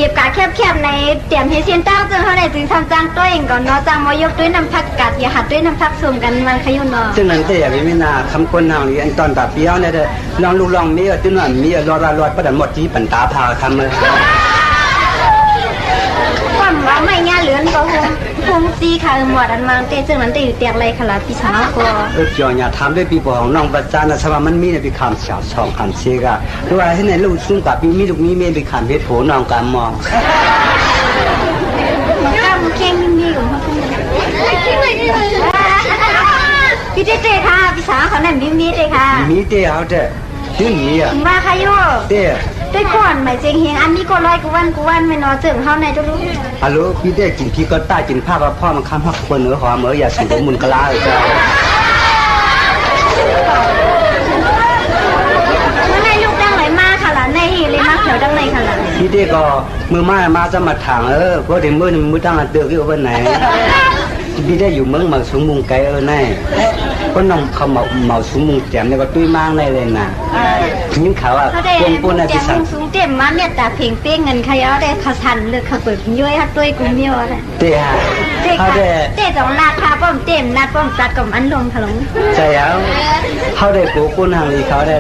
ยียบกาแคบๆในเตรียมให้เสียนตั้งซึ่งเขาได้จึงทำจ้างตัวเองก่อนเนาะจ้างมายกด้วยน้ำผักกาดอย่าหัดด้วยน้ำผักส้มกันมันขยุนเนาะซึ่งนั้นแต่อย่าไม่น่าคำคนทางนี้อันตอนแบบเปี้ยวเนี่ยลองลูกลองมีตึ้งหน่อยมีรอดประดับหมดที่ปันตาพาทำเลยความว่าไม่ง่ายเหลือนก็คงซีค่ะหมดอันมังเตซึ่งนั้นเตอยู่เตียงไรขลาพี่สาวก็เจ้าอย่าทำด้วยปีบของน้องประจานนะสว่ามันมีในปีคำเฉาช่องคำเชกะหรือว่าให้ในลูกซุ้มกับมีลูกมีเมียปีคำเพชรโผน้องการมองก้ามเข่งมีอยู่พี่เต้ค่ะพี่สาวเขาเนี่ยมีเต้ค่ะมีเต้เอาเต้ถึงนี้อ่ะมาค่ะโยเต้ด้วยก่อนหมายเจงเฮงอันนี้ก็ร้อยกวันไม่นอนเจิงเขาในทุกลูกฮัลโหลพี่เต้กินพี่ก็ต้ากินผ้ากับพ่อมันข้ามหักคนเหนือหอมเหมืออย่าสูงมุนกะลาเลยจ้าเมื่อไงลูกดังไหลมาค่ะล่ะในฮีเลยมาเขียวดังไหนค่ะล่ะพี่เต้ก็มือมาจะมาถางเพราะเดี๋ยวมือตั้งอันเดือดอยู่วันไหนพี่ได้อยู่เมืองมาสูงมุงไกลแน่ก็น้องเขาเมาสูงมุงแจ่มเนี่ยก็ตุ้ยมากเลยนะยิ่งเขาอ่ะปุ่นอะไรพี่สั่งสูงเต็มมาเนี่ยแต่เพ่งเป้งเงินขยะได้เขาทันเลยเขาเปิดย้อยฮัดด้วยกุ้งเมียวอะไรเต้ฮะเต้สองลาดพาป้อมเต็มลาดป้อมตัดกับอันลงถลุงใช่แล้วเขาได้ปูปุ่นทางนี้เขาได้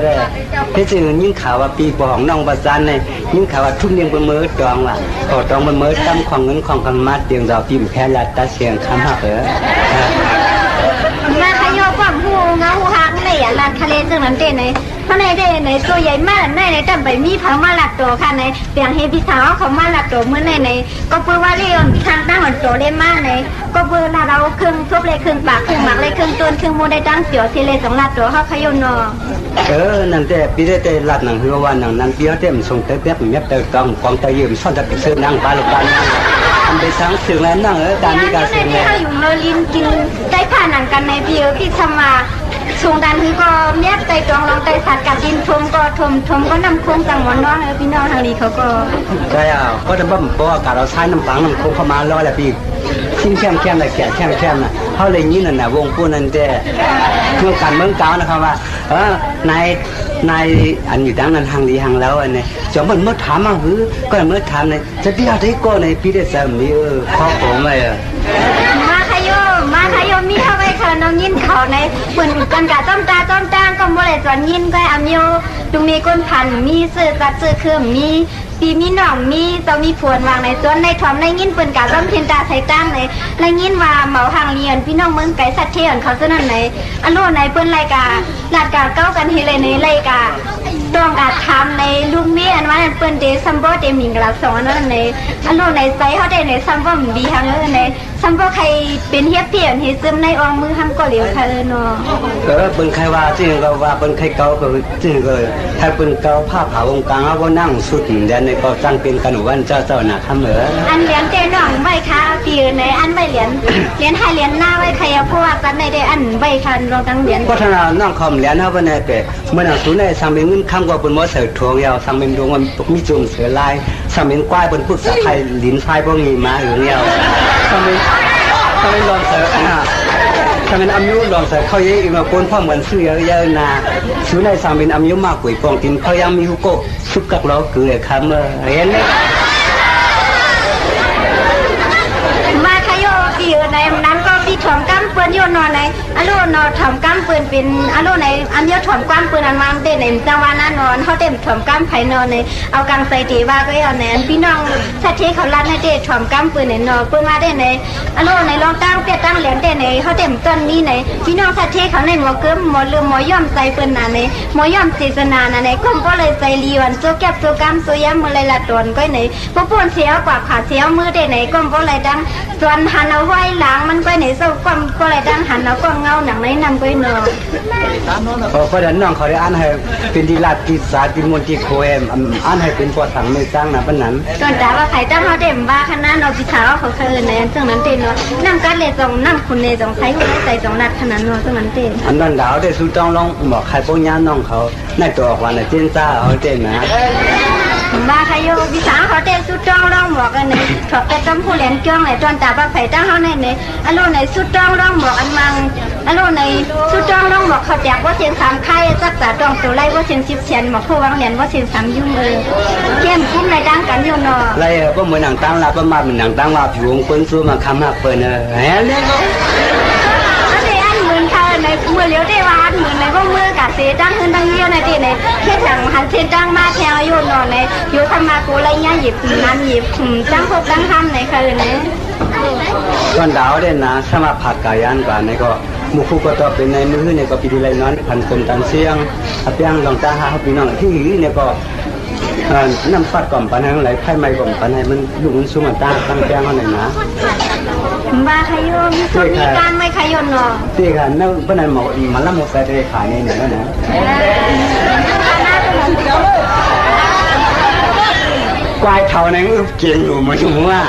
ที่จริงยิ่งเขาว่าปีปองน้องประจันเนี่ยยิ่งเขาว่าทุ่มเลี้ยงบนมือตองว่ะพอตองบนมือตั้มของเงินของกันมาเตียงดาวปีมแค่ละตาเสียงคำหักมาขยอความหูเงาหูหักเลยอ่ะลานทะเลซึ่งนั้นเต้ในเพราะในเต้ในตัวใหญ่มากในตั้งใบมีเผามาหลักตัวค่ะในเปียงเฮพิสาวเขามาหลักตัวเมื่อในก็เพื่อว่าเลี้ยงทางตั้งหันตัวเล่มากในก็เพื่อเราครึ่งทุบเลยครึ่งปากครึ่งหมักเลยครึ่งต้นครึ่งมูได้ตั้งเสียวทีเลยสองหลักตัวเขาขยนอนั่นแต่ปีได้แต่หลัดหนังหัววันหนังนั้นปีได้มันส่งเต๊ะเต๊ะเมียเตะกองกองเตยยืมซ่อนตะปิดเสื้อนั่งปลาลูกปลาทำไปสังสื่อแล้วนั่งการมีการเสียงเลยเขาอยู่เราลินกินได้ผ่านหนังกันในพี่พี่ทำมาชงดันคือก็เมียใจตรงลองใจสัตว์กับดินทมก็ทมก็นำโค้งจังหวัดน้องพี่น้องทางนี้เขาก็ใช่ก็จะบ่มเพราะอากาศเราใช้น้ำปังน้ำโค้งเข้ามาล้อแหละพี่ชิ้นแคมเลยแก่แคมนะเขาเลยนี่นั่นน่ะวงปูนั่นแต่เมื่อการเมืองเก่านะครับว่านายอันอยู่ดังนั้นทางดีทางแล้วอันนี้จอมมันเมื่อถามมาหือก็เมื่อถามเนี่ยจะที่เราได้ก็ในปีได้สามนี้ข้อผมเลยมาขยมมีเข้าไปค่ะน้องยินเขาในเหมือนกันกะจ้อมตาก็โมเลจวนยินก็อามิวตรงมีก้นพันมีเสื้อกัดเสื้อเครื่องมีปีมีหน่องมีต้องมีผวนวางในส่วนในถอมในยินเปิ่นกะร่มเทียนตาใส่ตั้งในยินว่าเหมาทางเรียนพี่น้องเมืองไก่สัตว์เทียนเขาเสนอไหนอันโลในเปิ้นรายกาลาดกาเก้ากันเฮเลยในรายกาต้องอาจทำในลุงเมียอันว่าเปิ้นเดซัมโบเดมิงกลับสองอันนั้นในอันโลในไซเขาได้ในซัมโบมบีทางในซัมโบใครเป็นเฮียเปลี่ยนเฮซึมในอองมือทำก็เหลียวค่ะเนาะเปิ้นใครว่าจริงก็ว่าเปิ้นใครเก่าก็จริงก็ถ้าเปิ้นเก่าผ้าผาวงกลางเอานั่งสุดแดนในก็ตั้งเป็นกันวันเจ้าหน้าทำอันเหรียญเต้น้องใบค่ะปีในอันใบเหรียญให้เหรียญหน้าไว้ใครเพราะว่ากันในได้อันใบคันรองตั้งเหรียญก็ถ้าน้องคอมเหรียญเฮาบ่ได้แต่เมื่อนั้นสุในสังเป็นเงินคำกว่าเปิ้นบ่เสิร์ฟทวงยาวสังเป็นดวงมันมีจุ่มเสือลายสังเป็นกว้ายเปิ้นพูดภาษาไทยลิ้นไฟบ่มีมาหรือยาวสังเป็นลองเสิร์ฟถ้าเป็นอายุลองใส่เขาเยอะอีกมาคนพ่อเหมือนซื้อเยอะๆนะซื้อในสามเป็นอายุมากกว่าปองกินเขายังมีฮุกโก้ซุปกับล้อเกลือคำเห็นไหมมาขยโยปีในนั้นก็ปีถอมกั้มเปืนโยนอนในอารมณ์นอนถอมกั้มเปืนเป็นอารมณ์ในอันเยอะถอมกั้มเปืนอันมันเด่นในจังหวะนั้นนอนเขาเต็มถอมกั้มไผ่นอนในเอากางใส่ตีว่าก็เอาแนนพี่น้องสัตว์ที่เขาลัดในเด่ถอมกั้มเปืนในนอนเปืนมาเด่นในอารมณ์ในรองตั้งเปียตั้งเหรียญเด่นในเขาเต็มต้นนี้ในพี่น้องสัตว์ที่เขาในหมอเกิ้มหมอเรือหมอย่อมใส่เปืนน่ะในหมอย่อมเจตนาน่ะในก้มก็เลยใส่ลีวันโซแก็บโซกัมโซย้ำมือเลยละตนก็ในพวกปนเสียวกว่าขาเสียวมือเด่นในก้มก็เลยดังส่วนหันเอาไว้หลังมันก็ในโซ่ก้มก็เลยดังหันเอาก้มเงาหนังในนำก็เนาะเพราะฉะนั้นน้องเขาได้อ่านให้เป็นดีลาติสาติมนติโคเอมอ่านให้เป็นพอสังไม่สร้างนะปนั้นตอนแต่ว่าใครตั้งเขาเต็มบ้าขนาดเราพิชาเขาเคยในซึ่งนั้นเต็มเนาะน้ำกัดเลยจงน้ำคุณเลยจงใช้หัวใจจงนัดขนาดเนาะซึ่งนั้นเต็มอันนั้นดาวได้สู้ต้องลองบอกใครพวกย่าน้องเขาในตัวออกวันในเจนซ่าเขาเต็มนะ มาขยโยวิสาเขาเตะสุดจ้องร้องหมอกอันไหนถอดแต่ต้มผู้เหรียญจ้องไหนตอนตาปลาไผ่ตั้งเขาไหนอันโลไหนสุดจ้องร้องหมอกอันมังอันโลไหนสุดจ้องร้องหมอกเขาแจกว่าเสียงสามไข่จักษาตองตัวไล่ว่าเสียง10 เสียนหมอกผู้วางเหรียญว่าเสียง3 ยุ่งเข้มคุ้มในดังกันอยู่เนาะไรก็เหมือนหนังตั้งลาประมาณเหมือนหนังตั้งลาผิวของคนสู้มาคำหักเปิดแหมเนี่ยในมือเลี้ยวได้ว่าเหมือนในพวกมือกะเสตั้งขึ้นตั้งเยี่ยวในที่ในแค่ถังหันเส้นตั้งมาแทงอายุนอนในอยู่ทำมากูไรเงี้ยหยิบน้ำหยิบตั้งพวกตั้งห้ำในคืนนี้ตอนดาวเด่นนะสมาผักกายันกว่าในก็มุขก็ต่อเป็นในมือในก็ปีดีไรนอนพันคนตันเสียงเปียงลองตาหาพี่น้องที่เนี่ยก็น้ำฟัดก่อมปันให้ไหลไข่ไม่ก่อมปันให้มันลุกมันสูงมันตาตั้งแป้งเขาหน่อยนะบ้าขยมมีการไม่ขยมเนาะที่ค่ะนั่งเป็นอะไรหมอมันละหมดใส่ในขายนี่เนี่ยนะกวายเท่านั้นเก่งอยู่มาชุ่มว่า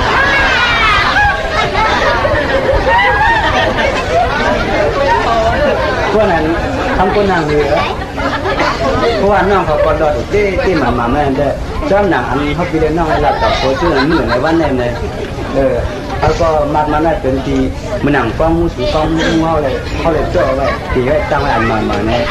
พวกนั้นทำคนนางเหนือเพราะว่าน้องเขาก็ดอดที่มาแม่ได้จ้าหนังอันเขาไปเรียนน้องให้รับต่อโค้ชเหมือนในวันนั้นเลยแล้วก็มัดมันได้เป็นทีมันหนังฟ้องมูสีฟ้องมูเขาเลยเจาะไว้ทีไว้ตั้งไว้อันมาเนี่ย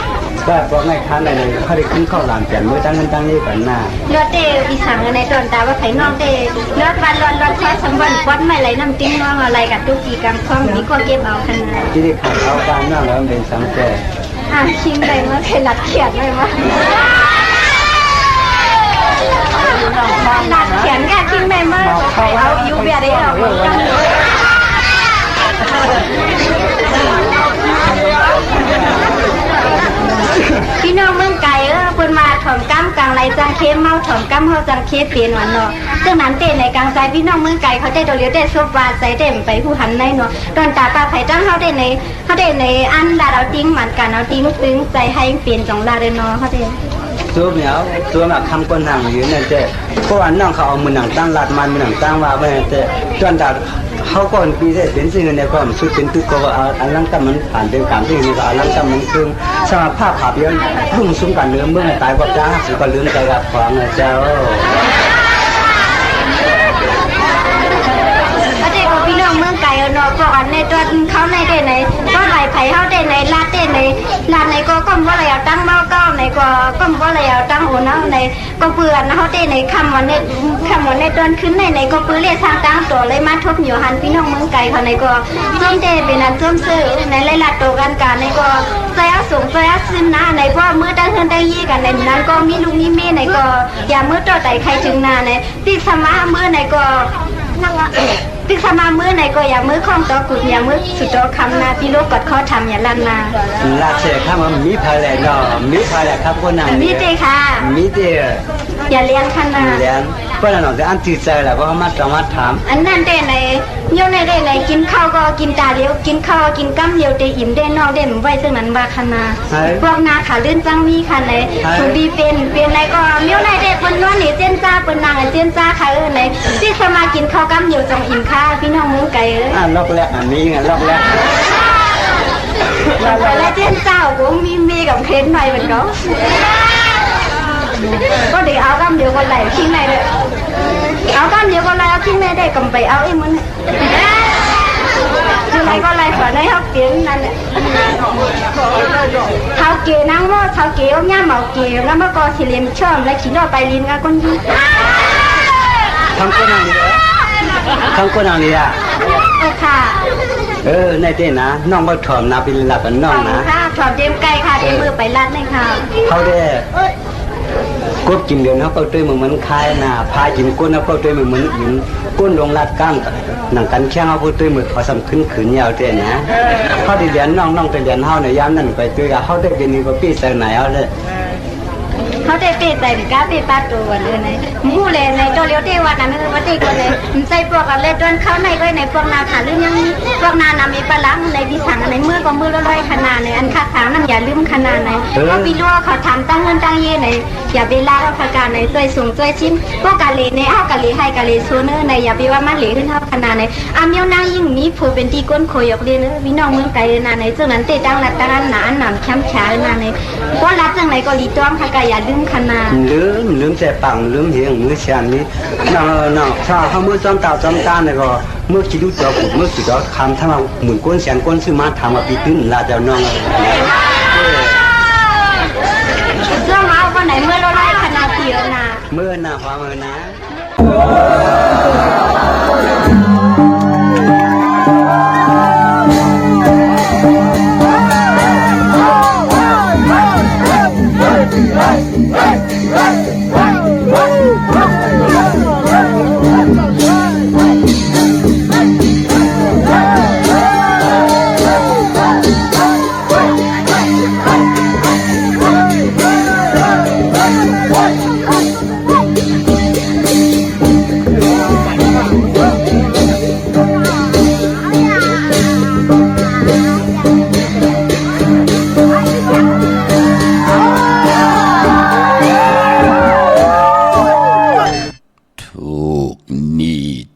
ก็เพราะง่ายค้านในเขาได้ขึ้นข้าวหลามแก่นเมื่อตั้งนั้นตั้งนี้ก่อนหน้าเลือดเตะอีสังในตอนตาว่าไผ่น้องเตะเลือดวันร้อนคอยสมบัติควันไม่ไหลน้ำติ้งน้องอะไรกับทุกปีกรรมคล้องนี้ก็เก็บเอาขนาดที่ได้ขาดเอาการน้องแล้วเป็นสังเกตชิงได้เมื่อเคยหลัดเขียนเลยมั้ยหลัดเขียนแค่ชิงได้เมื่อเอาอยู่เบียร์ได้หรอพี่น้องเมืองไก่เพิ่นมาถ่อมกั้มกลางไรจังเข้มเมาถ่อมกั้มเฮาจังเคเปลี่ยนวันเนาะซึ่งนั้นเต้ในกลางใจพี่น้องเมืองไก่เขาได้โดเลียวได้ซุปวาใส่เต็มไปผู้หันในเนาะตอนตาปลาไผ่ตั้งเฮาได้ในอันดาเอาติ้งเหมือนกันเอาติ้งซึ้งใจให้เปลี่ยนจงลาเด้เนาะเขาได้ตัวเหนียวตัวมาคำคนห่างอยู่นั่นเจ้เพราะว่าน้องเขาเอามือหนังตั้งลาดมันมือหนังตั้งว่าไว้เจ้จนดาเขาก่อนปีได้เป็นสิ่งในความสุดเป็นตึกก็ว่าอันลังกำมันผ่านเป็นการที่นี่ก็อันลังกำมันซึ่งสมาภาพภาพย้อนรุ่งซุ้มกันเนื้อเมื่อตายก็จ้าสุก็ลืมใจกับความเจ้าพี่น้องเมืองไก่เนาะก็อันในตัวเขาในได้ไหนก็ไหลไผ่เขาได้ไหนลาดได้ไหนลาดไหนก็ก้มว่าอะไรเอาตั้งเมาเก้าไหนก็ก้มว่าอะไรเอาตั้งโอนะไหนก็เปลือนเขาได้ไหนคำวันในตอนขึ้นในก็เปลือเรียกทางตั้งตัวเลยมาทบอยู่หันพี่น้องเมืองไก่เขาในก็เพิ่มได้เป็นอันเพิ่มซื้อในไล่ลาดโตกันการในก็ใจอาสูงใจอาซึมนะในเพราะเมื่อตั้งเฮือนได้ยี่กันในนั้นก็มีลุงมีเมียในก็อย่าเมื่อต่อใจใครถึงนาในติดสมาเมื่อในก็ติสมามือไหนก็อย่ามือข้องต่อกุดอย่ามือสุดโตคำนาพี่ลูกกดข้อทำอย่าลันนาลาเสียข้ามันมีพาแหล่เนาะมีพาแหล่ครับคนนั้นมีเตค่ะมีเตอย่าเลี้ยงขนาดเลี้ยงเพราะนั่นเราจะอันติดใจแหละเพราะมาสามารถถามอันนั้นเตไหนโยนในไหนกินข้าวก็กินตาเลี้ยวกินข้าวกินกั้มเลี้ยวเตอิ่มได้นอกได้ไว้ซึ่งนั้นว่าขนาดพวกนาขาลื่นจังมีค่ะไหนสุบีเป็นไหนก็เลี้ยวในเด็กคนนู้นนี่เส้นจ้าเป็นนางเส้นจ้าค่ะไหนที่สมากินข้าวกั้มเลี้ยวจงอิ่มค่ะพี่น้องมือไก่ล็อกแรกอันนี้ไงล็อกแรกแล้วเจ้าเจ้าcũngมีกับเค้นหน่อยเหมือนกันก็เดี๋ยวเอากำเดียวกันไหลทิ้งในเลยเอากำเดียวกันไหลเอาทิ้งในได้กำไปเอาไอ้มันคือไรก็ไรสอนให้เขาเปลี่ยนนั่นแหละเขาเกนั่งว่าเขาเกเอาย่าเมาเกแล้วเมื่อก่อนสิเลียมชอบแล้วขี่นอไปลินกันคนนี้ทำคนนั้นเลยทำคนนั้นเลยอ่ะค่ะในเต้นะน้องก็ถอมนาเป็นหลักกันน้องนะค่ะถอมเต็มไก่ค่ะเต็มมือไปรัดเลยค่ะเขาได้กดกินเดือนเขาก็ด้วยเหมือนคายนาพายกินก้นเขาก็ด้วยเหมือนหินก้นลงลัดก้ามหนังกันแข้งเขาก็ด้วยเหมือนเขาสำขึ้นขืนยาวเต้นะเขาได้เรียนน้องเป็นเรียนเขาในย้ำนั่นไปตัวเขาได้เป็นนี่ก็ปีใส่ไหนเอาเลยเขาได้เปใจก้าเปปาตัวเลยในมูเลยในตัวเลี้ยวเทวันนั้นวัดที่ก็เลยใส่พวกอะไรต้นเขาในก็ในพวกนาขาหรือยังพวกนานามีปลาในวิสังในมือก็มือลอยขนาดในอันคาถานั่นอย่าลืมขนาดในเพราะวิลัวเขาทำตั้งเงินตั้งเย่ในอย่าไปล่าเอาประการในช่วยสูงช่วยชิ้นพวกกาลีในเอากาลีให้กาลีซูเนอร์ในอย่าไปว่ามันเหลือขึ้นเท่าขนาดในอาเมียวนางยิ่งมีผู้เป็นที่ก้นโคยกเลยเนอะวิน้องเมืองไกลนาในซึ่งนั้นเตะตั้งหลักตั้งหนาหนามแคมป์ขานาในเพราะรับจังไหนก็รีต้อมค่ะกายอย่าลืม ขนาดลืมแต่ปังลืมเหียงมือเชียนนี้น่ะถ้าเขามือจอมตาจอมตาเนี่ยก็เมื่อคิดดูตัวผมเมื่อคิดว่าคำถ้าเราหมุนก้นเสียนก้นซื้อมาทำมาปีตื้นลาจะน้องเสื้อมาวันไหนเมื่อเราไล่ขนาดเดียวนะเมื่อน่ะพอเมื่อนะ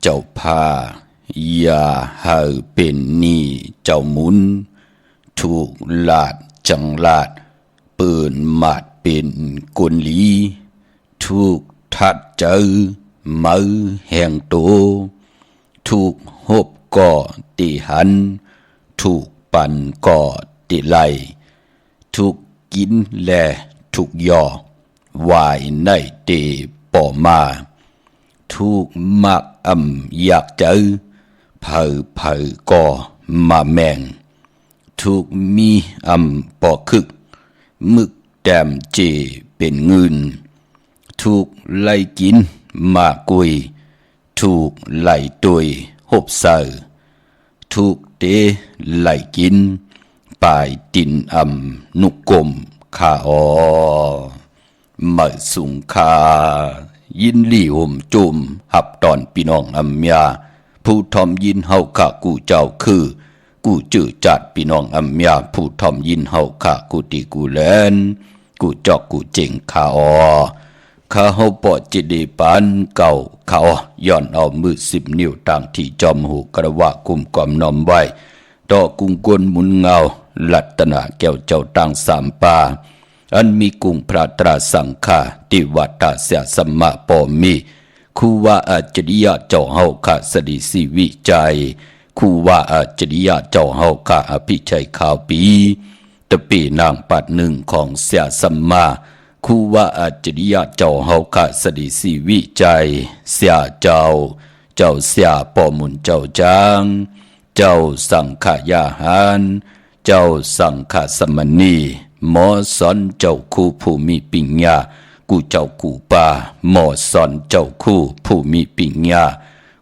เจ้าพาอย่าให้เป็นหนี้เจ้าหมุนถูกลาดจังลาดปืนมาดเป็นกุนลีถูกทัดเจอมือแห่งโตถูกหบก่อตีหันถูกปั่นก่อตีไหลถูกกินแลถูกย่อวายในเตป่อมาถูกมักอยากเจอเผอก่อมาแมงถูกมีปอคึกมึกแต้มเจเป็นเงินถูกไล่กินมากุยถูกไล่ตุยหบเสอถูกเตไล่กินปลายตินนุกกลมขามาสุงคายินลี่ห่มจุมหับตอนพี่น้องอำยาผู้ทอมยินเฮาขะกูเจ้าคือกูจื้อจัดพี่น้องอำยาผู้ทอมยินเฮาขะกูติกูแลนกูจอกกูเจ๋งขาข้าเฮาปอจิดีปานเก่าเขาย้อนเอามือ10 นิ้วต่างที่จอมหูกระวะกุมกอมนอมไว้ดอกกุงกวนหมุนเงาลัตนาแก้วเจ้าตั้ง3ป่าอันมีกุงพระตราสังฆาติวัตตาเสียสมมะปอมีคูว่าอาจริยะเจ้าเฮาคาสดิสิวิจัยคูว่าอาจริยะเจ้าเฮาคาอภิชัยข่าวปีตะปีนางปัดหนึ่งของเสียสมมาคูว่าอาจริยะเจ้าเฮาคาสดิสิวิจัยเสียเจ้าเสียปอมุนเจ้าจางเจ้าสังขยาหารเจ้าสังฆสมณีหมอสอนเจ้าคู่ผู้มีปิญญากูเจ้ากูป่าหมอสอนเจ้าคู่ผู้มีปิญญา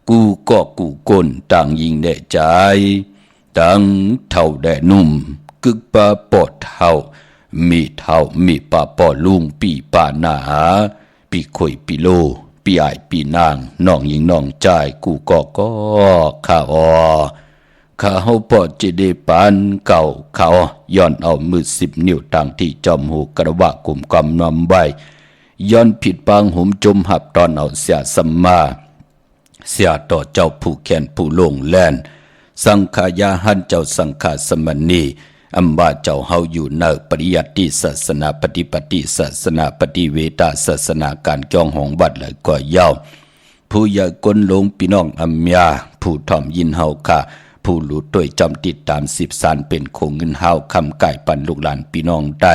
กูก็กูก้นต่างยิงแด่ใจต่างเท่าแด่นุ่มกึกปาปอดเท่ามีปาปอลุงปีป่าหนาปีข่อยปีโลปีอายปีนางน้องยิงน้องใจกูก็ข้าข้าเฮาปอจิเดปานเก่าเขาย้อนเอามือ10 นิ้วต่างที่จอมหูกระวะกุมกำนำไว้ย้อนผิดปางหุมจมหับตอนเอาเสียสัมมาเสียต่อเจ้าผู้แขนผู้ลงแล่นสังขายาหันเจ้าสังฆสมณีอัมบาเจ้าเฮาอยู่ในปริยัติศาสนาปฏิปฏิศาสนาปฏิเวทศาสนาการจ้องของบัดเลยก็ยาวผู้ใหญ่ก้นลงพี่น้องอัมยาผู้ทอมยินเฮาค่ะผู้หลุดด้วยจำติดตาม10 สานเป็นคงเงินเฮาคำไก่ปันลูกหลานพี่น้องใด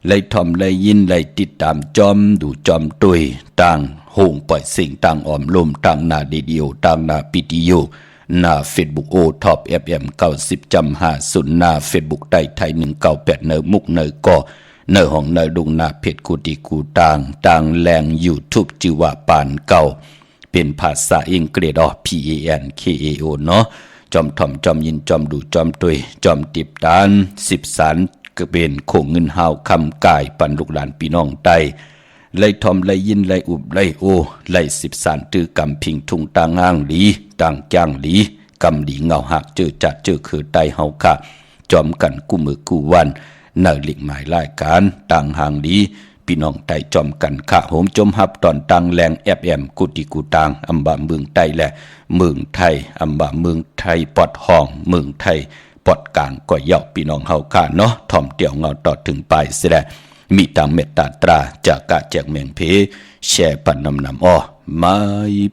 ไล่ทอมไล่ยินไล่ติดตามจอมดูจอมตุยต่างโหงปล่อยสิ่งต่างออมลมต่างนาเดียวต่างนาปิติโยหน้าเฟซบุ๊กโอท็อปFM 90.50หน้าเฟซบุ๊กไทย198เนอมุกเนอก็เนอของเนอดุงนาเพชรกูติกูต่างแรงYouTube ชื่อว่าปานเก่าเป็นภาษาอังกฤษPANKAO เนาะจอมถ่อมจอมยินจอมดูจอมตุยจอมติบตาน10 สานก็เป็นโคงเงินเฮาคำกายปันลูกหลานพี่น้องใต้ไล่ทอมไล่ยินไล่อุบไล่โอไล่10 สานตือกำพิงทุงต่างอ้างหลีต่างจ้างหลีกำหลีเงาหักเจอจัดเจอคือไตเฮาค่ะจอมกันกู้มือกู้วันเนิหลิกหมายรายการต่างห่างหลีพี่น้องไตจอมกันค่ะโหมจมหับตอนตังแรงFM กุติกูตางอำบะเมืองใต้และเมืองไทยอำบะเมืองไทยปอดห้องเมืองไทยปอดกลางก็เยาะพี่น้องเฮาค่ะเนาะถ่อมเตี่ยวเงาต่อถึงปลายเสียแล มีต่างเมตตาตราจากกะแจกเมียงเพแช่ปันนำอ้อมา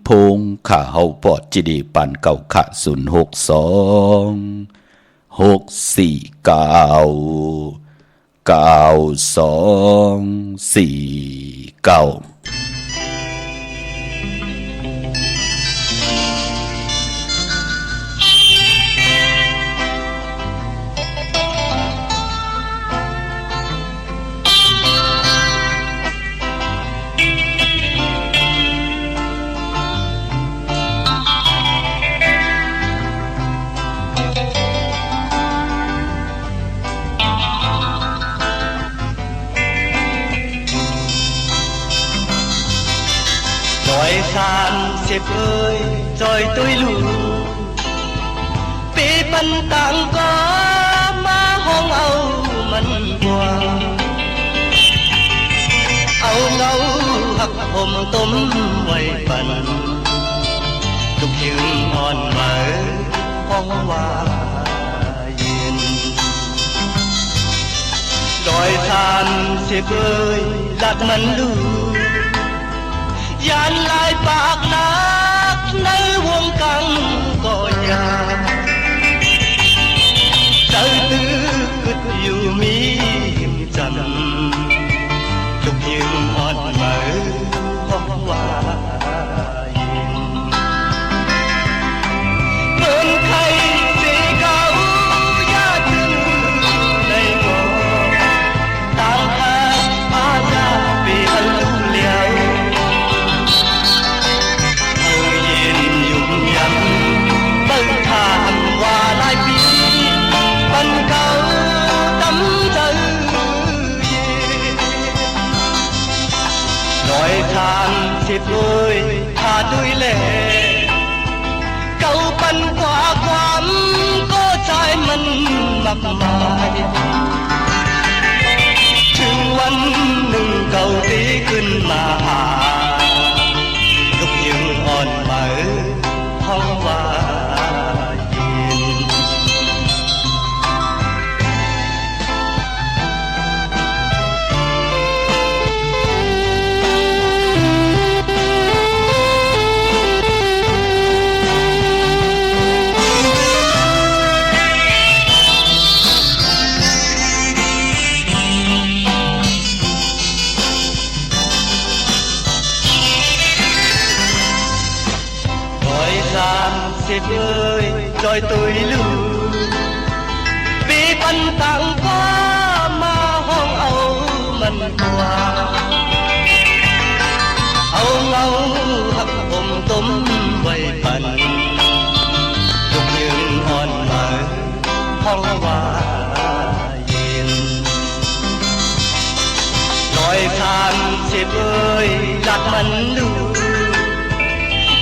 พงข้าเฮาปอดจิดีปันเก่าขะ062 649 9249Rồi sàn xếp ơi, rồi tôi lù Bị bắn tặng có má hông âu mình qua Âu ngâu hắc hôm tôm quay bần Tục dương hòn mở hông hoa yên Rồi sàn xếp ơi, lạt mình lù Gian lại bạc nát nơi vuông căng có nhà Trời tư cứt yêu mi hiểm trần Lúc nhưng hòn mở hông hoa yên Cơn khay dễ cao giá chân này có Tàng hát ba ra vì hân lưu liao Than xếp ơi tha tôi lệ câu bắn quả quán có trái mình mập mài trườngวันหนึ่งเก่าตีขึ้นมาหาลูกยืนอ่อนไหมห้องว่ายินXếp ơi, rồi tôi lưu Vì bắn tặng có mà hông âu mình qua Âu ngâu hấp ôm tôm quay bần Lúc nhưng hòn mở hông hoa yên Rồi than xếp ơi, lạc mình lưu